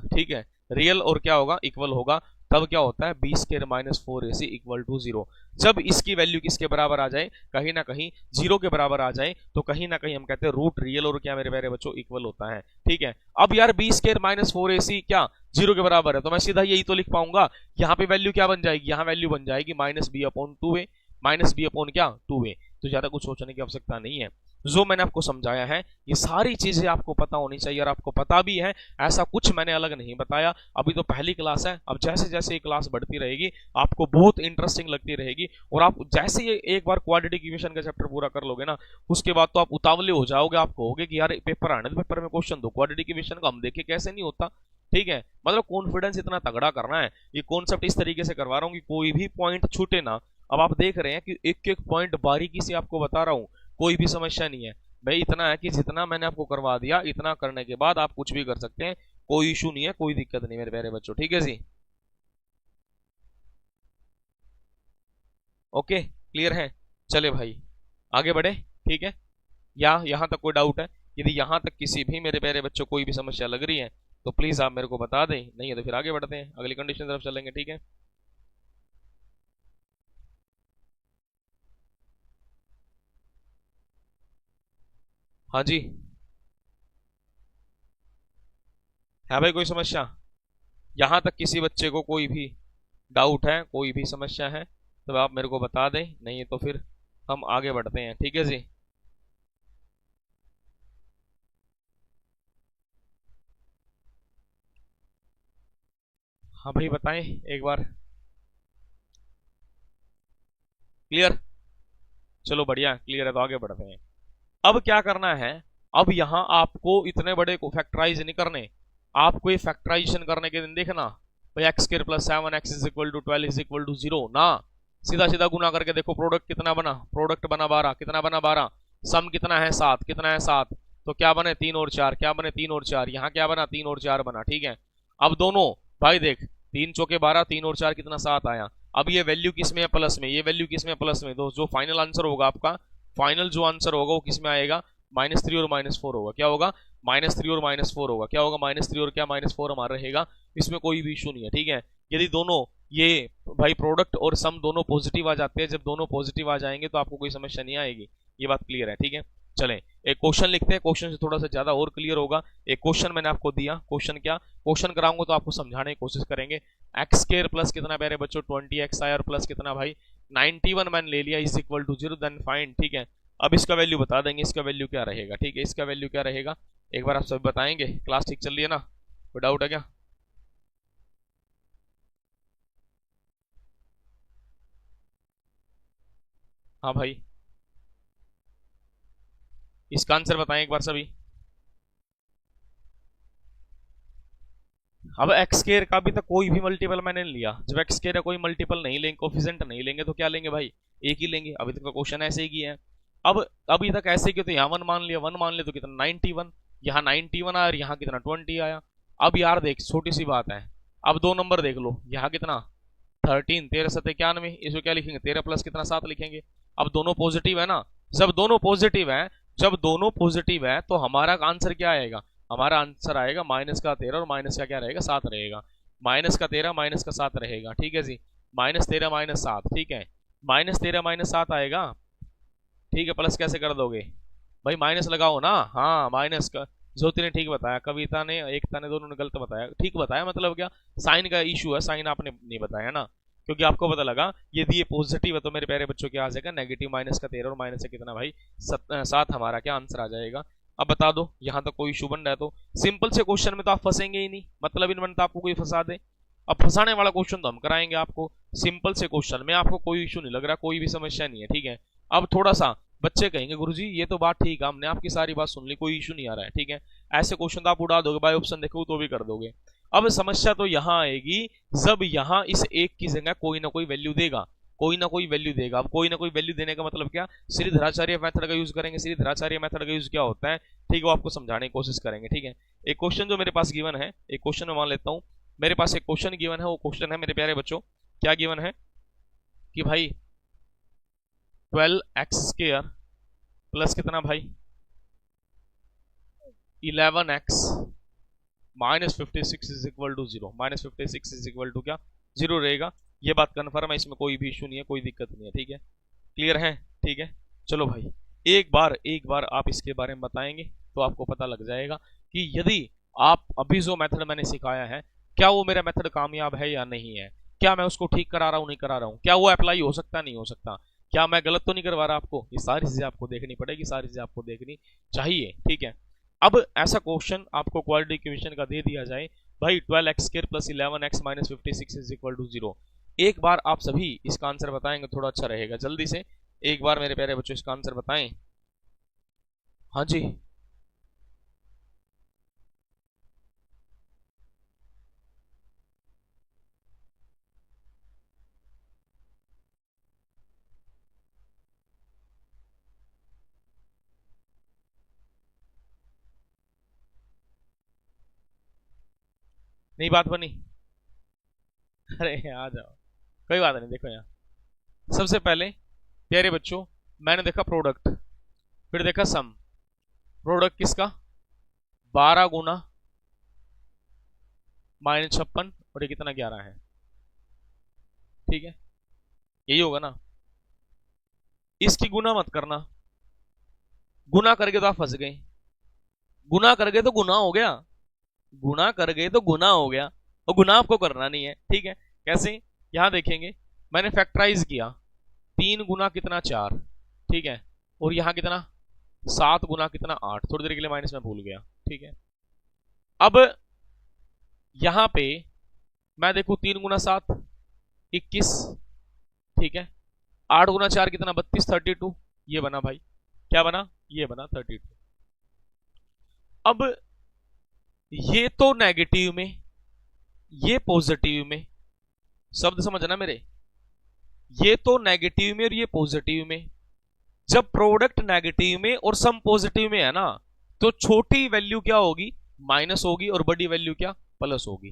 ठीक है रियल और क्या होगा, इक्वल होगा, तब क्या होता है b square minus 4ac equal to 0। जब इसकी वैल्यू किसके बराबर आ जाए, कहीं ना कहीं 0 के बराबर आ जाए, तो कहीं ना कहीं हम कहते हैं रूट रियल और क्या मेरे प्यारे बच्चों इक्वल होता है। ठीक है, अब यार बी स्क्वायर माइनस 4ac क्या 0 के बराबर है, तो मैं सीधा यही तो लिख पाऊंगा, यहाँ पे वैल्यू क्या बन जाएगी, यहाँ वैल्यू बन जाएगी minus b upon 2a, minus b upon क्या 2a। तो ज्यादा कुछ सोचने की आवश्यकता नहीं है, जो मैंने आपको समझाया है ये सारी चीजें आपको पता होनी चाहिए, और आपको पता भी है, ऐसा कुछ मैंने अलग नहीं बताया। अभी तो पहली क्लास है, अब जैसे जैसे ये क्लास बढ़ती रहेगी आपको बहुत इंटरेस्टिंग लगती रहेगी, और आप जैसे ये एक बार क्वाड्रेटिक इक्वेशन का चैप्टर पूरा कर लोगे ना, उसके बाद तो आप उतावले हो जाओगे, आप कहोगे कि यार पेपर आने दो, पेपर में क्वेश्चन दो क्वाड्रेटिक इक्वेशन का, हम देखे कैसे नहीं होता। ठीक है, मतलब कॉन्फिडेंस इतना तगड़ा करना है, ये कॉन्सेप्ट इस तरीके से करवा रहा हूँ कि कोई भी पॉइंट छूटे ना। अब आप देख रहे हैं कि एक एक पॉइंट बारीकी से आपको बता रहा हूँ, कोई भी समस्या नहीं है भाई, इतना है कि जितना मैंने आपको करवा दिया, इतना करने के बाद आप कुछ भी कर सकते हैं, कोई इशू नहीं है, कोई दिक्कत नहीं मेरे प्यारे बच्चों। ठीक है जी, ओके क्लियर है, चले भाई आगे बढ़े। ठीक है, या यहां तक कोई डाउट है, यदि यहां तक किसी भी मेरे प्यारे बच्चों कोई भी समस्या लग रही है तो प्लीज आप मेरे को बता दें, नहीं है तो फिर आगे बढ़ते हैं, अगली कंडीशन तरफ चलेंगे। ठीक है, हाँ जी, है भाई कोई समस्या, यहां तक किसी बच्चे को कोई भी डाउट है, कोई भी समस्या है तो आप मेरे को बता दें, नहीं है तो फिर हम आगे बढ़ते हैं। ठीक है जी, हाँ भाई बताएं एक बार, क्लियर, चलो बढ़िया क्लियर है, तो आगे बढ़ते हैं। अब क्या करना है, अब यहां आपको इतने बड़े को फैक्टराइज नहीं करने, आपको ये फैक्टराइजेशन करने के दिन देखना भाई x square plus 7x is equal to 12 is equal to 0 ना, सीधा सीधा गुना करके देखो, प्रोडक्ट कितना बना, प्रोडक्ट बना 12, कितना बना 12, सम कितना है 7, कितना है 7, तो क्या बने 3 और 4, क्या बने 3 और 4, यहाँ क्या बना 3 और 4 बना। ठीक है, अब दोनों भाई देख 3 चौके 12, 3 और 4 कितना 7 आया, अब ये वैल्यू किस में है प्लस में, ये वैल्यू किस में प्लस में, तो जो फाइनल आंसर होगा आपका, फाइनल जो आंसर होगा वो किस में आएगा, -3 और -4 होगा, क्या होगा -3 और -4 होगा, क्या होगा -3 और क्या -4 हमारा रहेगा, इसमें कोई भी इशू नहीं है। ठीक है, यदि दोनों ये भाई प्रोडक्ट और सम दोनों पॉजिटिव आ जाते हैं, जब दोनों पॉजिटिव आ जाएंगे तो आपको कोई समस्या नहीं आएगी, ये बात क्लियर है। ठीक है, चलें एक क्वेश्चन लिखते हैं, क्वेश्चन से थोड़ा सा ज्यादा और क्लियर होगा। एक क्वेश्चन मैंने आपको दिया, क्वेश्चन क्या, क्वेश्चन कराऊंगा तो आपको समझाने की कोशिश करेंगे। एक्स स्क्वायर प्लस कितना प्यारे बच्चों 20x आया, और प्लस कितना भाई 91 मैंने ले लिया, is equal to 0, then find. ठीक है, अब इसका वैल्यू बता देंगे, इसका वैल्यू क्या रहेगा। ठीक है, इसका वैल्यू क्या रहेगा एक बार आप सब बताएंगे, क्लास ठीक चल रही है ना, कोई डाउट है क्या। हाँ भाई, इसका आंसर बताएं एक बार सभी। अब एक्स स्क्वायर का भी तो कोई भी मल्टीपल मैंने नहीं लिया, जब एक्स स्क्वायर का कोई मल्टीपल नहीं लेंगे, कोफिशिएंट नहीं लेंगे, तो क्या लेंगे भाई एक ही लेंगे, अभी तक का क्वेश्चन ऐसे ही किया है। अब अभी तक ऐसे किया तो यहाँ 1 मान लिया, 1 मान लिया तो कितना 91, यहाँ 91 आया और यहाँ कितना 20 आया। अब यार देख छोटी सी बात है, अब दो नंबर देख लो, यहाँ कितना 13, 13 सत 91, इसको क्या लिखेंगे 13 प्लस कितना 7 लिखेंगे। अब दोनों पॉजिटिव है ना, जब दोनों पॉजिटिव है, जब दोनों पॉजिटिव है तो हमारा आंसर क्या आएगा, हमारा आंसर आएगा माइनस का 13 और माइनस का क्या रहेगा 7 रहेगा, माइनस का 13 माइनस का 7 रहेगा। ठीक है जी, -13 -7, ठीक है, -13 -7 आएगा। ठीक है, प्लस कैसे कर दोगे भाई, माइनस लगाओ ना, हाँ माइनस का, ज्योति ने ठीक बताया, कविता ने एकता ने दोनों ने गलत बताया, ठीक बताया, मतलब क्या साइन का इशू है, साइन आपने नहीं बताया ना, क्योंकि आपको पता लगा यदि ये पॉजिटिव है तो मेरे प्यारे बच्चों क्या आ जाएगा नेगेटिव, माइनस का 13 और माइनस से कितना भाई 7 हमारा क्या आंसर आ जाएगा। अब बता दो यहाँ तक कोई इशू बन रहा है तो, सिंपल से क्वेश्चन में तो आप फंसेंगे ही नहीं, मतलब इन बनता आपको कोई फंसा दे, अब फंसाने वाला क्वेश्चन तो हम कराएंगे आपको, सिंपल से क्वेश्चन में आपको कोई इशू नहीं लग रहा, कोई भी समस्या नहीं है। ठीक है, अब थोड़ा सा बच्चे कहेंगे गुरुजी ये तो बात ठीक है, हमने आपकी सारी बात सुन ली, कोई इशू नहीं आ रहा है। ठीक है, ऐसे क्वेश्चन तो आप उड़ा दोगे, बाय ऑप्शन देखो तो भी कर दोगे। अब समस्या तो यहां आएगी जब यहां इस एक की जगह कोई ना कोई वैल्यू देगा, कोई ना कोई वैल्यू देगा। अब कोई ना कोई वैल्यू देने का मतलब क्या, श्रीधराचार्य मेथड का यूज करेंगे। श्रीधराचार्य मेथड का यूज क्या होता है, ठीक है, वो आपको समझाने की कोशिश करेंगे। ठीक है, एक क्वेश्चन जो मेरे पास गिवन है, एक क्वेश्चन में मान लेता हूं मेरे पास एक क्वेश्चन गिवन है, वो क्वेश्चन है मेरे प्यारे बच्चों, क्या गिवन है कि भाई 12x² प्लस कितना भाई 11x minus 56 is equal to 0। Minus 56 is equal to क्या 0 रहेगा। ये बात कन्फर्म है, इसमें कोई भी इशू नहीं है, कोई दिक्कत नहीं है। ठीक है, क्लियर है। ठीक है, चलो भाई एक बार आप इसके बारे में बताएंगे तो आपको पता लग जाएगा कि यदि आप अभी जो मेथड मैंने सिखाया है क्या वो मेरा मेथड कामयाब है या नहीं है, क्या मैं उसको ठीक करा रहा हूं नहीं करा रहा हूं, क्या वो अप्लाई हो सकता नहीं हो सकता, क्या मैं गलत तो नहीं करवा रहा आपको। ये सारी चीजें आपको देखनी पड़ेगी, सारी चीजें आपको देखनी चाहिए। ठीक है, अब ऐसा क्वेश्चन आपको क्वाड्रेटिक इक्वेशन का दे दिया जाए भाई 12x² plus 11x minus 56 is equal to 0। एक बार आप सभी इसका आंसर बताएंगे थोड़ा अच्छा रहेगा। जल्दी से एक बार मेरे प्यारे बच्चों इसका आंसर बताएं। हाँ जी, नहीं बात बनी। अरे आ जाओ, कोई बात नहीं। देखो यहाँ सबसे पहले प्यारे बच्चों मैंने देखा प्रोडक्ट, फिर देखा सम। प्रोडक्ट किसका 12 गुना -56 और ये कितना 11 है। ठीक है, यही होगा ना। इसकी गुना मत करना, गुना करके तो आप फंस गए। गुना कर गए तो गुना हो गया, गुना कर गए तो गुना हो गया, और गुना आपको करना नहीं है। ठीक है, कैसे यहां देखेंगे मैंने फैक्टराइज किया 3 गुना कितना 4। ठीक है, और यहां कितना 7 गुना कितना 8। थोड़ी देर के लिए माइनस में भूल गया। ठीक है, अब यहां पे मैं देखू 3 गुना 7 21। ठीक है, 8 गुना 4 कितना 32 32। ये बना भाई, क्या बना, ये बना 32। अब ये तो नेगेटिव में, ये पॉजिटिव में, शब्द समझना मेरे, ये तो नेगेटिव में और ये पॉजिटिव में। जब प्रोडक्ट नेगेटिव में और सम पॉजिटिव में है ना, तो छोटी वैल्यू क्या होगी माइनस होगी और बड़ी वैल्यू क्या प्लस होगी।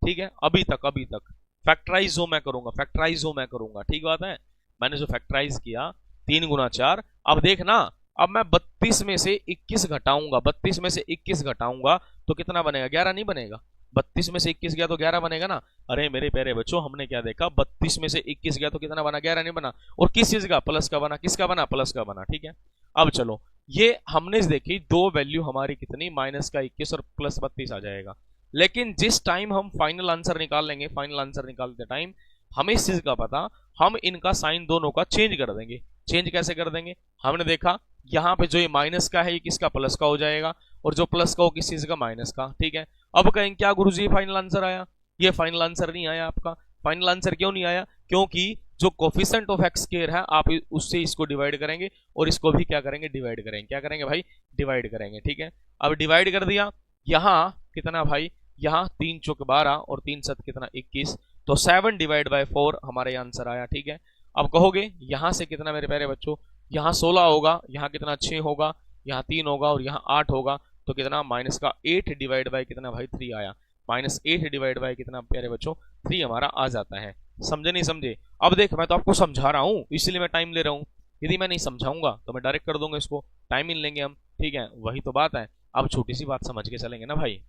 ठीक है, अभी तक फैक्टराइज जो मैं करूंगा, फैक्टराइज जो मैं करूंगा। ठीक बात है, मैंने जो फैक्टराइज किया 3 गुना 4। अब देखना, अब मैं 32 में से 21 घटाऊंगा, 32 में से 21 घटाऊंगा तो कितना बनेगा 11 नहीं बनेगा। 32 में से 21 गया तो 11 बनेगा ना। अरे मेरे प्यारे बच्चों हमने क्या देखा, 32 में से 21 गया तो कितना बना 11 नहीं बना। और किस चीज का प्लस का बना, किसका बना प्लस का बना। ठीक है, अब चलो ये हमने देखी दो वैल्यू हमारी कितनी माइनस का 21 और प्लस 32 आ जाएगा। लेकिन जिस टाइम हम फाइनल आंसर निकाल लेंगे, फाइनल आंसर निकालते टाइम हमें इस चीज का पता, हम इनका साइन दोनों का चेंज कर देंगे। चेंज कैसे कर देंगे, हमने देखा यहाँ पे जो ये माइनस का है ये किसका प्लस का हो जाएगा, और जो प्लस का हो किस चीज का माइनस का। ठीक है, अब कहेंगे क्या गुरुजी फाइनल आंसर आया, ये फाइनल आंसर नहीं आया आपका। फाइनल आंसर क्यों नहीं आया, क्योंकि जो कोफिशिएंट ऑफ एक्स स्क्वायर है आप उससे इसको डिवाइड करेंगे और इसको भी क्या करेंगे डिवाइड करेंगे। क्या करेंगे भाई डिवाइड करेंगे। ठीक है, अब डिवाइड कर दिया, यहाँ कितना भाई, यहाँ 3 चौक 12 और 3 7 कितना 21, तो 7 डिवाइड बाय 4 हमारा आंसर आया। ठीक है, अब कहोगे यहां से कितना मेरे प्यारे बच्चों, यहाँ 16 होगा, यहाँ कितना 6 होगा, यहाँ 3 होगा और यहाँ 8 होगा, तो कितना माइनस का 8 डिवाइड बाय कितना भाई 3 आया। -8 डिवाइड बाय कितना प्यारे बच्चों 3 हमारा आ जाता है। समझे नहीं समझे। अब देख मैं तो आपको समझा रहा हूँ इसलिए मैं टाइम ले रहा हूँ, यदि मैं नहीं समझाऊंगा तो मैं डायरेक्ट कर दूंगा इसको, टाइम ही लेंगे हम। ठीक है, वही तो बात है। अब छोटी सी बात समझ के चलेंगे ना भाई,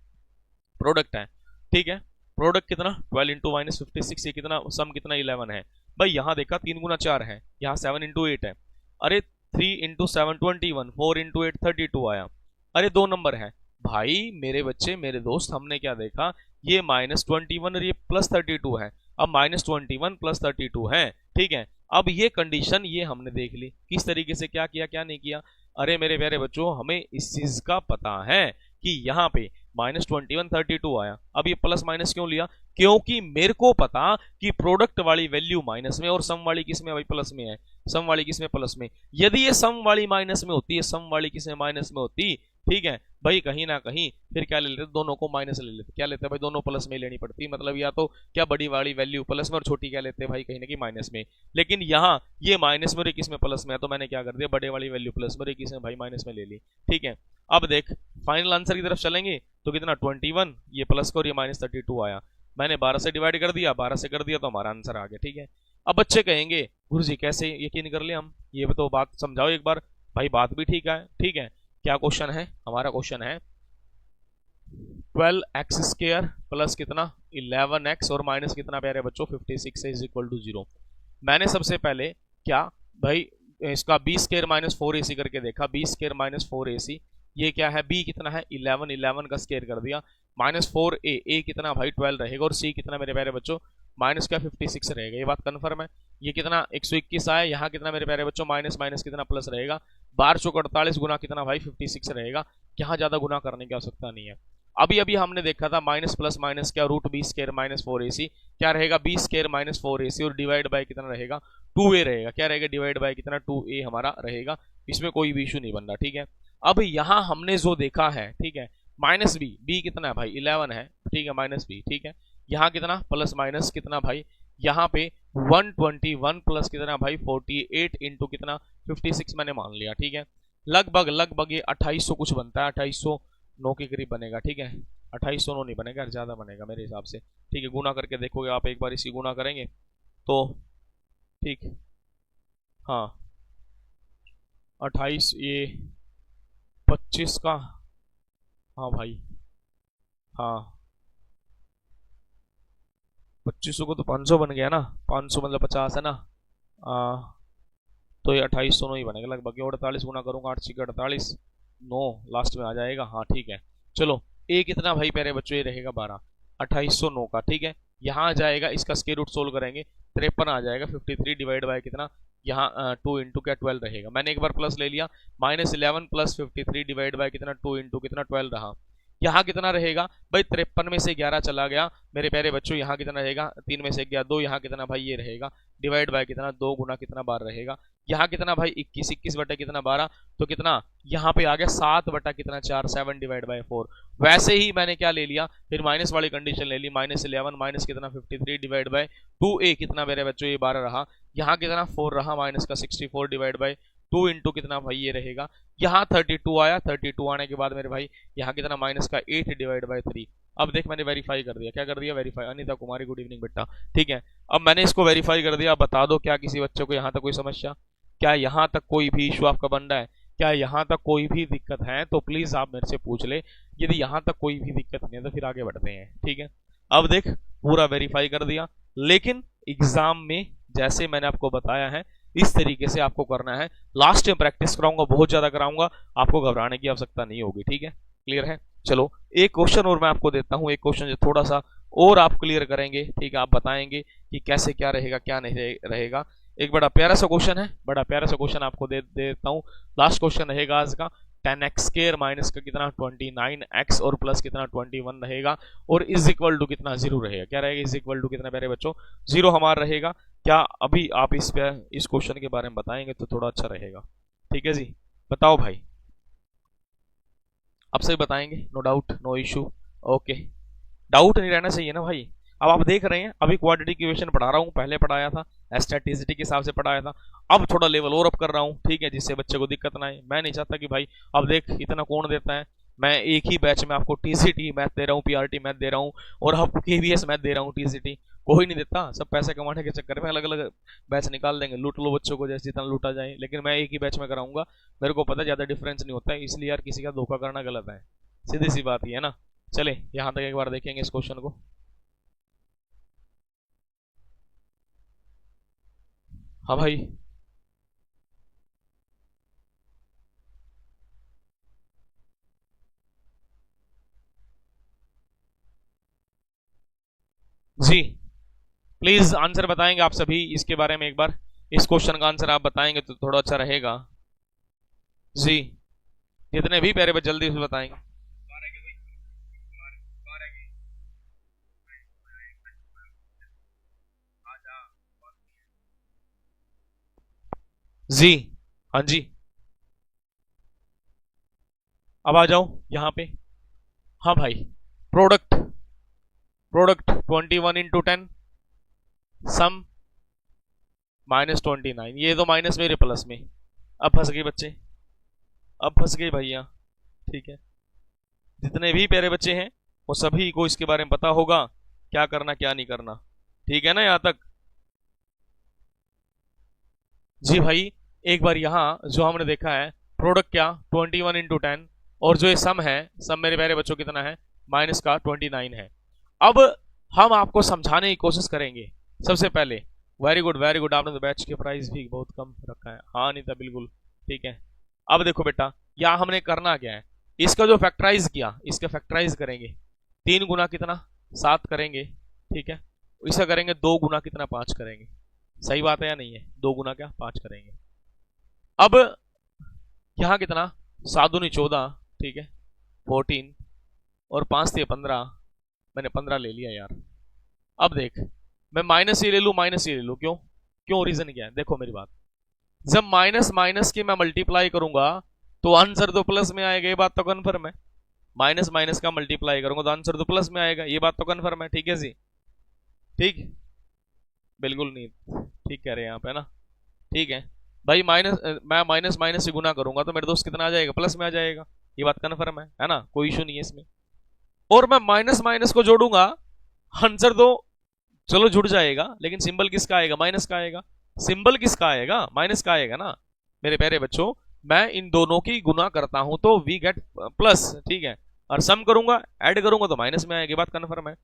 प्रोडक्ट है। ठीक है, प्रोडक्ट कितना 12 इंटू माइनस 56, ये कितना सम कितना 11 है भाई। यहाँ देखा 3 गुना 4 है, यहाँ 7 इंटू 8 है। अरे 3 इंटू 7 21, 4 इंटू 8 32 आया। अरे 2 नंबर है भाई मेरे बच्चे मेरे दोस्त, हमने क्या देखा ये -21 और ये +32 है। अब -21 +32 है। ठीक है, अब ये कंडीशन ये हमने देख ली किस तरीके से क्या किया क्या नहीं किया। अरे मेरे प्यारे बच्चों हमें इस चीज का पता है कि यहाँ पे -21 32 आया। अब ये प्लस माइनस क्यों लिया, क्योंकि मेरे को पता कि प्रोडक्ट वाली वैल्यू माइनस में और सम वाली किस में भाई प्लस में है, सम वाली किस में प्लस में। यदि ये सम वाली माइनस में होती है, सम वाली किस में माइनस में होती, ठीक है भाई कहीं ना कहीं फिर क्या ले लेते दोनों को माइनस ले लेते। क्या लेते हैं भाई दोनों प्लस में लेनी पड़ती, मतलब या तो क्या बड़ी वाली वैल्यू प्लस में और छोटी क्या लेते हैं भाई कहीं ना कहीं माइनस में। लेकिन यहाँ ये माइनस में और किस में प्लस में है, तो मैंने क्या कर दिया बड़े वाली वैल्यू प्लस में और किस में भाई माइनस में ले ली। ठीक है, अब देख फाइनल आंसर की तरफ चलेंगे तो कितना 21, ये प्लस का और ये -32 आया। मैंने 12 से डिवाइड कर दिया, 12 से कर दिया तो हमारा आंसर आ गया। ठीक है, अब बच्चे कहेंगे गुरुजी कैसे यकीन कर ले हम, ये भी तो बात समझाओ एक बार भाई। बात भी ठीक है, ठीक है। क्या क्वेश्चन है हमारा? क्वेश्चन है 12x² प्लस कितना 11x और माइनस कितना प्यारे बच्चों 56 इज इक्वल टू 0। मैंने सबसे पहले क्या भाई इसका b² माइनस 4ac करके देखा, b² माइनस 4ac, ये क्या है, b कितना है 11, 11 का स्क्वायर कर दिया, माइनस 4a, a कितना भाई 12 रहेगा, और c कितना मेरे प्यारे बच्चों माइनस क्या 56 रहेगा। ये बात कन्फर्म है। ये कितना 121 आया, यहाँ कितना मेरे प्यारे बच्चों माइनस माइनस कितना प्लस रहेगा, 12 चौक 48 गुना कितना भाई 56 रहेगा। यहाँ ज्यादा गुना करने की आवश्यकता नहीं है। अभी अभी हमने देखा था माइनस प्लस माइनस क्या रूट b² माइनस 4ac, क्या रहेगा b² माइनस 4ac, और डिवाइड बाय कितना रहेगा 2a रहेगा, क्या रहेगा डिवाइड बाय कितना 2a हमारा रहेगा। इसमें कोई भी इशू नहीं बन रहा, ठीक है। अब यहाँ हमने जो देखा है, ठीक है, माइनस b कितना है भाई 11 है, ठीक है, माइनस b, ठीक है। यहाँ कितना प्लस माइनस कितना भाई, यहाँ पे 121 प्लस कितना भाई 48 इंटू कितना 56 मैंने मान लिया, ठीक है। लगभग लगभग ये 2800 कुछ बनता है, 2809 के करीब बनेगा, ठीक है। 2809 नहीं बनेगा, ज्यादा बनेगा मेरे हिसाब से, ठीक है। गुना करके देखोगे आप एक बार, इसी गुना करेंगे तो ठीक, हाँ 28 ये 25 का, हाँ भाई, हाँ 2500 को तो 500 बन गया ना, 500 मतलब 50 है ना, तो ये 2809 ही बनेगा लगभग। 48 गुना करूंगा 8 6 48, 9 लास्ट में आ जाएगा, हाँ ठीक है। चलो ए कितना भाई प्यारे बच्चों ये रहेगा 12, 2809 का, ठीक है। यहाँ आ जाएगा, इसका स्क्वायर रूट सोल्व करेंगे 53 आ जाएगा, 53 डिवाइड बाय कितना यहाँ 2 इंटू क्या 12 रहेगा। मैंने एक बार प्लस ले लिया, माइनस 11 प्लस 53 डिवाइड बाय कितना 2 इंटू कितना 12 रहा। यहाँ कितना रहेगा भाई 53 में से 11 चला गया मेरे प्यारे बच्चों, यहाँ कितना रहेगा 3 में से गया 2, यहाँ कितना भाई ये रहेगा डिवाइड बाय कितना 2 गुना कितना 12 रहेगा। यहाँ कितना भाई 21, 21 बटा कितना 12, तो कितना यहाँ पे आ गया 7 बटा कितना 4, 7 डिवाइड बाय 4। वैसे ही मैंने क्या ले लिया फिर माइनस वाली कंडीशन ले ली, माइनस 11 माइनस कितना 53 डिवाइड बाय 2a कितना मेरे बच्चों ये 12 रहा, यहाँ कितना 4 रहा, माइनस का 64 डिवाइड बाय 2 इंटू कितना भाई ये रहेगा, यहाँ 32 आया, 32 आने के बाद मेरे भाई यहाँ कितना माइनस का 8 डिवाइड बाय 3। अब देख मैंने वेरीफाई कर दिया, क्या कर दिया वेरीफाई, अनिता कुमारी गुड इवनिंग बेटा, ठीक है। अब मैंने इसको वेरीफाई कर दिया। अब बता दो क्या किसी बच्चे को यहाँ तक कोई समस्या, क्या यहाँ तक कोई भी इशू आपका बन रहा है, क्या यहाँ तक कोई भी दिक्कत है तो प्लीज आप मेरे से पूछ ले। यदि यहाँ तक कोई भी दिक्कत नहीं है तो फिर आगे बढ़ते हैं, ठीक है। अब देख पूरा वेरीफाई कर दिया, लेकिन एग्जाम में जैसे मैंने आपको बताया है इस तरीके से आपको करना है। लास्ट में प्रैक्टिस कराऊंगा, बहुत ज्यादा कराऊंगा, आपको घबराने की आवश्यकता नहीं होगी, ठीक है। क्लियर है? चलो एक क्वेश्चन और मैं आपको देता हूं, एक क्वेश्चन जो थोड़ा सा और आप क्लियर करेंगे, ठीक है। आप बताएंगे कि कैसे क्या रहेगा क्या नहीं रहेगा। एक बड़ा प्यारा सा क्वेश्चन है, बड़ा प्यारा सा क्वेश्चन आपको दे देता हूं। लास्ट क्वेश्चन रहेगा आज का, 10x² माइनस का कितना 29x और प्लस कितना 21 रहेगा, और इज इक्वल टू कितना 0 रहेगा। क्या रहेगा इज इक्वल टू कितना प्यारे बच्चों 0 हमारा रहेगा। क्या अभी आप इस क्वेश्चन के बारे में बताएंगे तो थोड़ा अच्छा रहेगा, ठीक है जी। बताओ भाई, आप सही बताएंगे, no doubt no issue, okay. Doubt नहीं रहना चाहिए ना भाई। अब आप देख रहे हैं अभी क्वाड्रेटिक इक्वेशन पढ़ा रहा हूँ, पहले पढ़ाया था स्टैटिस्टिक के हिसाब से पढ़ाया था, अब थोड़ा लेवल और अप कर रहा हूँ, ठीक है, जिससे बच्चे को दिक्कत ना आए। मैं नहीं चाहता कि भाई अब देख इतना कौन देता है, मैं एक ही बैच में आपको टीसीटी मैथ दे रहा हूँ, पीआरटी मैथ दे रहा हूँ, और आपको केवीएस मैथ दे रहा हूँ, टीसीटी कोई नहीं देता। सब पैसे कमाने के चक्कर में अलग अलग बैच निकाल देंगे, लूट लो बच्चों को जैसे जितना लूटा जाए, लेकिन मैं एक ही बैच में कराऊंगा। मेरे को पता ज्यादा डिफरेंस नहीं होता है, इसलिए यार किसी का धोखा करना गलत है, सीधी सी बात ही है ना। चले यहां तक एक बार देखेंगे इस क्वेश्चन को। हाँ भाई, जी प्लीज आंसर बताएंगे आप सभी इसके बारे में। एक बार इस क्वेश्चन का आंसर आप बताएंगे तो थोड़ा अच्छा रहेगा जी। जितने भी प्यारे बच्चे जल्दी से बताएंगे जी। हाँ जी, अब आ जाओ यहाँ पे। हाँ भाई, प्रोडक्ट प्रोडक्ट 21 इंटू 10 सम -29, ये तो माइनस मेरे प्लस में। अब फंस गए बच्चे, अब फंस गए भैया, ठीक है। जितने भी प्यारे बच्चे हैं वो सभी को इसके बारे में पता होगा क्या करना क्या नहीं करना, ठीक है ना यहाँ तक। जी भाई, एक बार यहाँ जो हमने देखा है प्रोडक्ट क्या 21 इंटू 10, और जो ये सम है, सम मेरे प्यारे बच्चों कितना है, माइनस का 29 है। अब हम आपको समझाने की कोशिश करेंगे। सबसे पहले वेरी गुड, आपने तो बैच के प्राइस भी बहुत कम रखा है। हाँ अनीता बिल्कुल ठीक है। अब देखो बेटा, यहाँ हमने करना क्या है, इसका जो फैक्टराइज किया, इसका फैक्टराइज करेंगे, 3 गुना कितना 7 करेंगे, ठीक है। इसका करेंगे 2 गुना कितना 5 करेंगे। सही बात है या नहीं है, 2 गुना क्या 5 करेंगे। अब यहाँ कितना 7 दूनी 14, ठीक है, 14 और 5 थे 15, मैंने 15 ले लिया यार। अब देख, मैं माइनस ये ले लूं, माइनस ये ले लूं, क्यों क्यों, रीजन क्या है, देखो मेरी बात, जब माइनस माइनस की मैं मल्टीप्लाई करूंगा तो आंसर तो प्लस में आएगा, ये बात तो कन्फर्म है। माइनस माइनस का मल्टीप्लाई करूंगा तो आंसर तो प्लस में आएगा, ये बात तो कन्फर्म है। ठीक है जी, ठीक, बिल्कुल नहीं ठीक कह रहे हैं आप, है ना। ठीक है भाई, मैं माइनस माइनस से गुना करूंगा तो मेरे दोस्त कितना आ जाएगा, प्लस में आ जाएगा, ये बात कन्फर्म है ना, कोई इशू नहीं है इसमें। और मैं माइनस माइनस को जोड़ूंगा, आंसर तो चलो जुड़ जाएगा, लेकिन सिंबल किसका आएगा, माइनस का आएगा। सिंबल किसका आएगा, माइनस का आएगा ना मेरे प्यारे बच्चों। मैं इन दोनों की गुना करता हूं तो वी गेट प्लस, ठीक है, और सम करूंगा, ऐड करूंगा तो माइनस में आएगी, ये बात कन्फर्म है।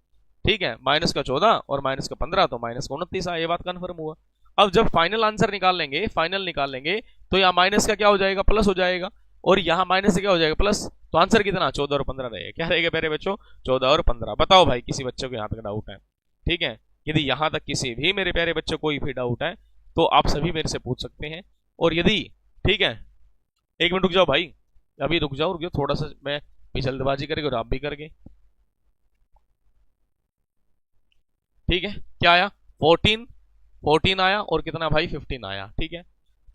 ठीक है, माइनस का 14 और माइनस का 15 तो माइनस का 29 आया, ये बात कन्फर्म हुआ। अब जब फाइनल आंसर निकाल लेंगे, फाइनल निकाल लेंगे, तो यहाँ माइनस का क्या हो जाएगा, प्लस हो जाएगा, और यहाँ माइनस से क्या हो जाएगा, प्लस। तो आंसर कितना 14 और 15 रहेगा, क्या रहेगा मेरे बच्चों, 14 और 15। बताओ भाई, किसी बच्चे को यहाँ तक डाउट है? ठीक है, यदि यहाँ तक किसी भी मेरे प्यारे बच्चे कोई भी डाउट है तो आप सभी मेरे से पूछ सकते हैं। और यदि, ठीक है, एक मिनट रुक जाओ भाई, अभी रुक जाओ थोड़ा सा, मैं भी जल्दबाजी करके और आप भी करके। ठीक है, क्या आया, 14 आया, और कितना भाई 15 आया, ठीक है,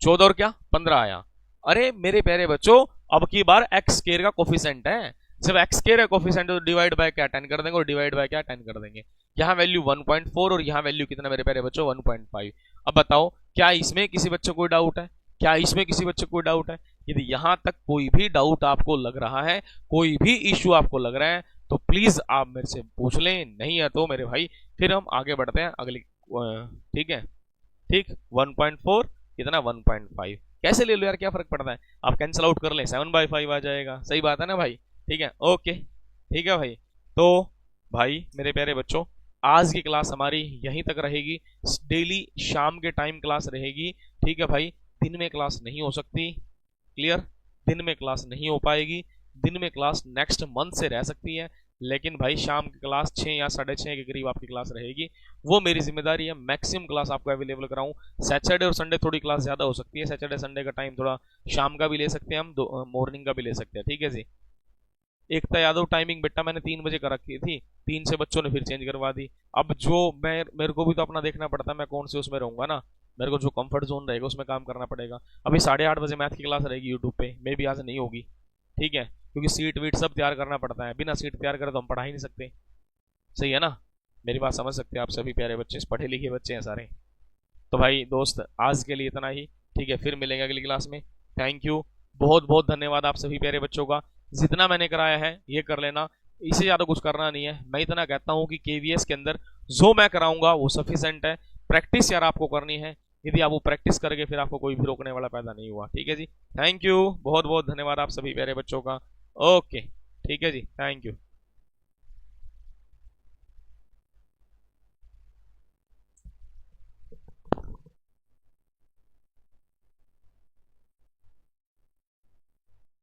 14 और क्या 15 आया। अरे मेरे प्यारे बच्चों, अब की बार एक्स स्केयर का कोफिशिएंट है, जब एक्स स्केयर का कोफिशिएंट तो डिवाइड बाय क्या 10 कर देंगे, और डिवाइड बाय क्या 10 कर देंगे। यहाँ वैल्यू 1.4 और यहाँ वैल्यू कितना मेरे प्यारे बच्चों 1.5। अब बताओ, क्या इसमें किसी बच्चे को डाउट है, क्या इसमें किसी बच्चे को डाउट है? यदि यहां तक कोई भी डाउट आपको लग रहा है, कोई भी इश्यू आपको लग रहा है, तो प्लीज आप मेरे से पूछ लें, नहीं है तो मेरे भाई फिर हम आगे बढ़ते हैं अगली। ठीक है, ठीक, 1.4 कितना 1.5 कैसे ले लो यार, क्या फर्क पड़ता है, आप कैंसिल आउट कर लें, 7/5 आ जाएगा। सही बात है ना भाई, ठीक है, ओके, ठीक है भाई। तो भाई मेरे प्यारे बच्चों, आज की क्लास हमारी यहीं तक रहेगी, डेली शाम के टाइम क्लास रहेगी। ठीक है भाई, दिन में क्लास नहीं हो सकती, क्लियर, दिन में क्लास नहीं हो पाएगी, दिन में क्लास नेक्स्ट मंथ से रह सकती है, लेकिन भाई शाम की क्लास 6 या 6:30 के करीब आपकी क्लास रहेगी, वो मेरी जिम्मेदारी है, मैक्सिमम क्लास आपको अवेलेबल कराऊं। सैटरडे और संडे थोड़ी क्लास ज़्यादा हो सकती है, सैटरडे संडे का टाइम थोड़ा शाम का भी ले सकते हैं हम, मॉर्निंग का भी ले सकते हैं। ठीक है जी, एकता यादव टाइमिंग बेटा मैंने 3 बजे कर रखी थी, 3 से बच्चों ने फिर चेंज करवा दी। अब जो मैं, मेरे को भी तो अपना देखना पड़ता है, मैं कौन से उसमें रहूंगा ना, मेरे को जो कंफर्ट जोन रहेगा उसमें काम करना पड़ेगा। अभी 8:30 बजे मैथ की क्लास रहेगी यूट्यूब पे, मे भी आज नहीं होगी, ठीक है, क्योंकि सीट वीट सब तैयार करना पड़ता है, बिना सीट तैयार करे तो हम पढ़ा ही नहीं सकते। सही है ना, मेरी बात समझ सकते हैं आप सभी प्यारे बच्चे, पढ़े लिखे बच्चे हैं सारे। तो भाई दोस्त, आज के लिए इतना ही, ठीक है, फिर मिलेंगे अगली क्लास में। थैंक यू, बहुत बहुत धन्यवाद आप सभी प्यारे बच्चों का। जितना मैंने कराया है ये कर लेना, इससे ज़्यादा कुछ करना नहीं है। मैं इतना कहता हूँ कि केवीएस के अंदर जो मैं कराऊंगा वो सफिशेंट है। प्रैक्टिस यार आपको करनी है, यदि आप वो प्रैक्टिस करके फिर आपको कोई भी रोकने वाला पैदा नहीं हुआ। ठीक है जी, थैंक यू, बहुत बहुत धन्यवाद आप सभी प्यारे बच्चों का। ओके, ठीक है जी, थैंक यू।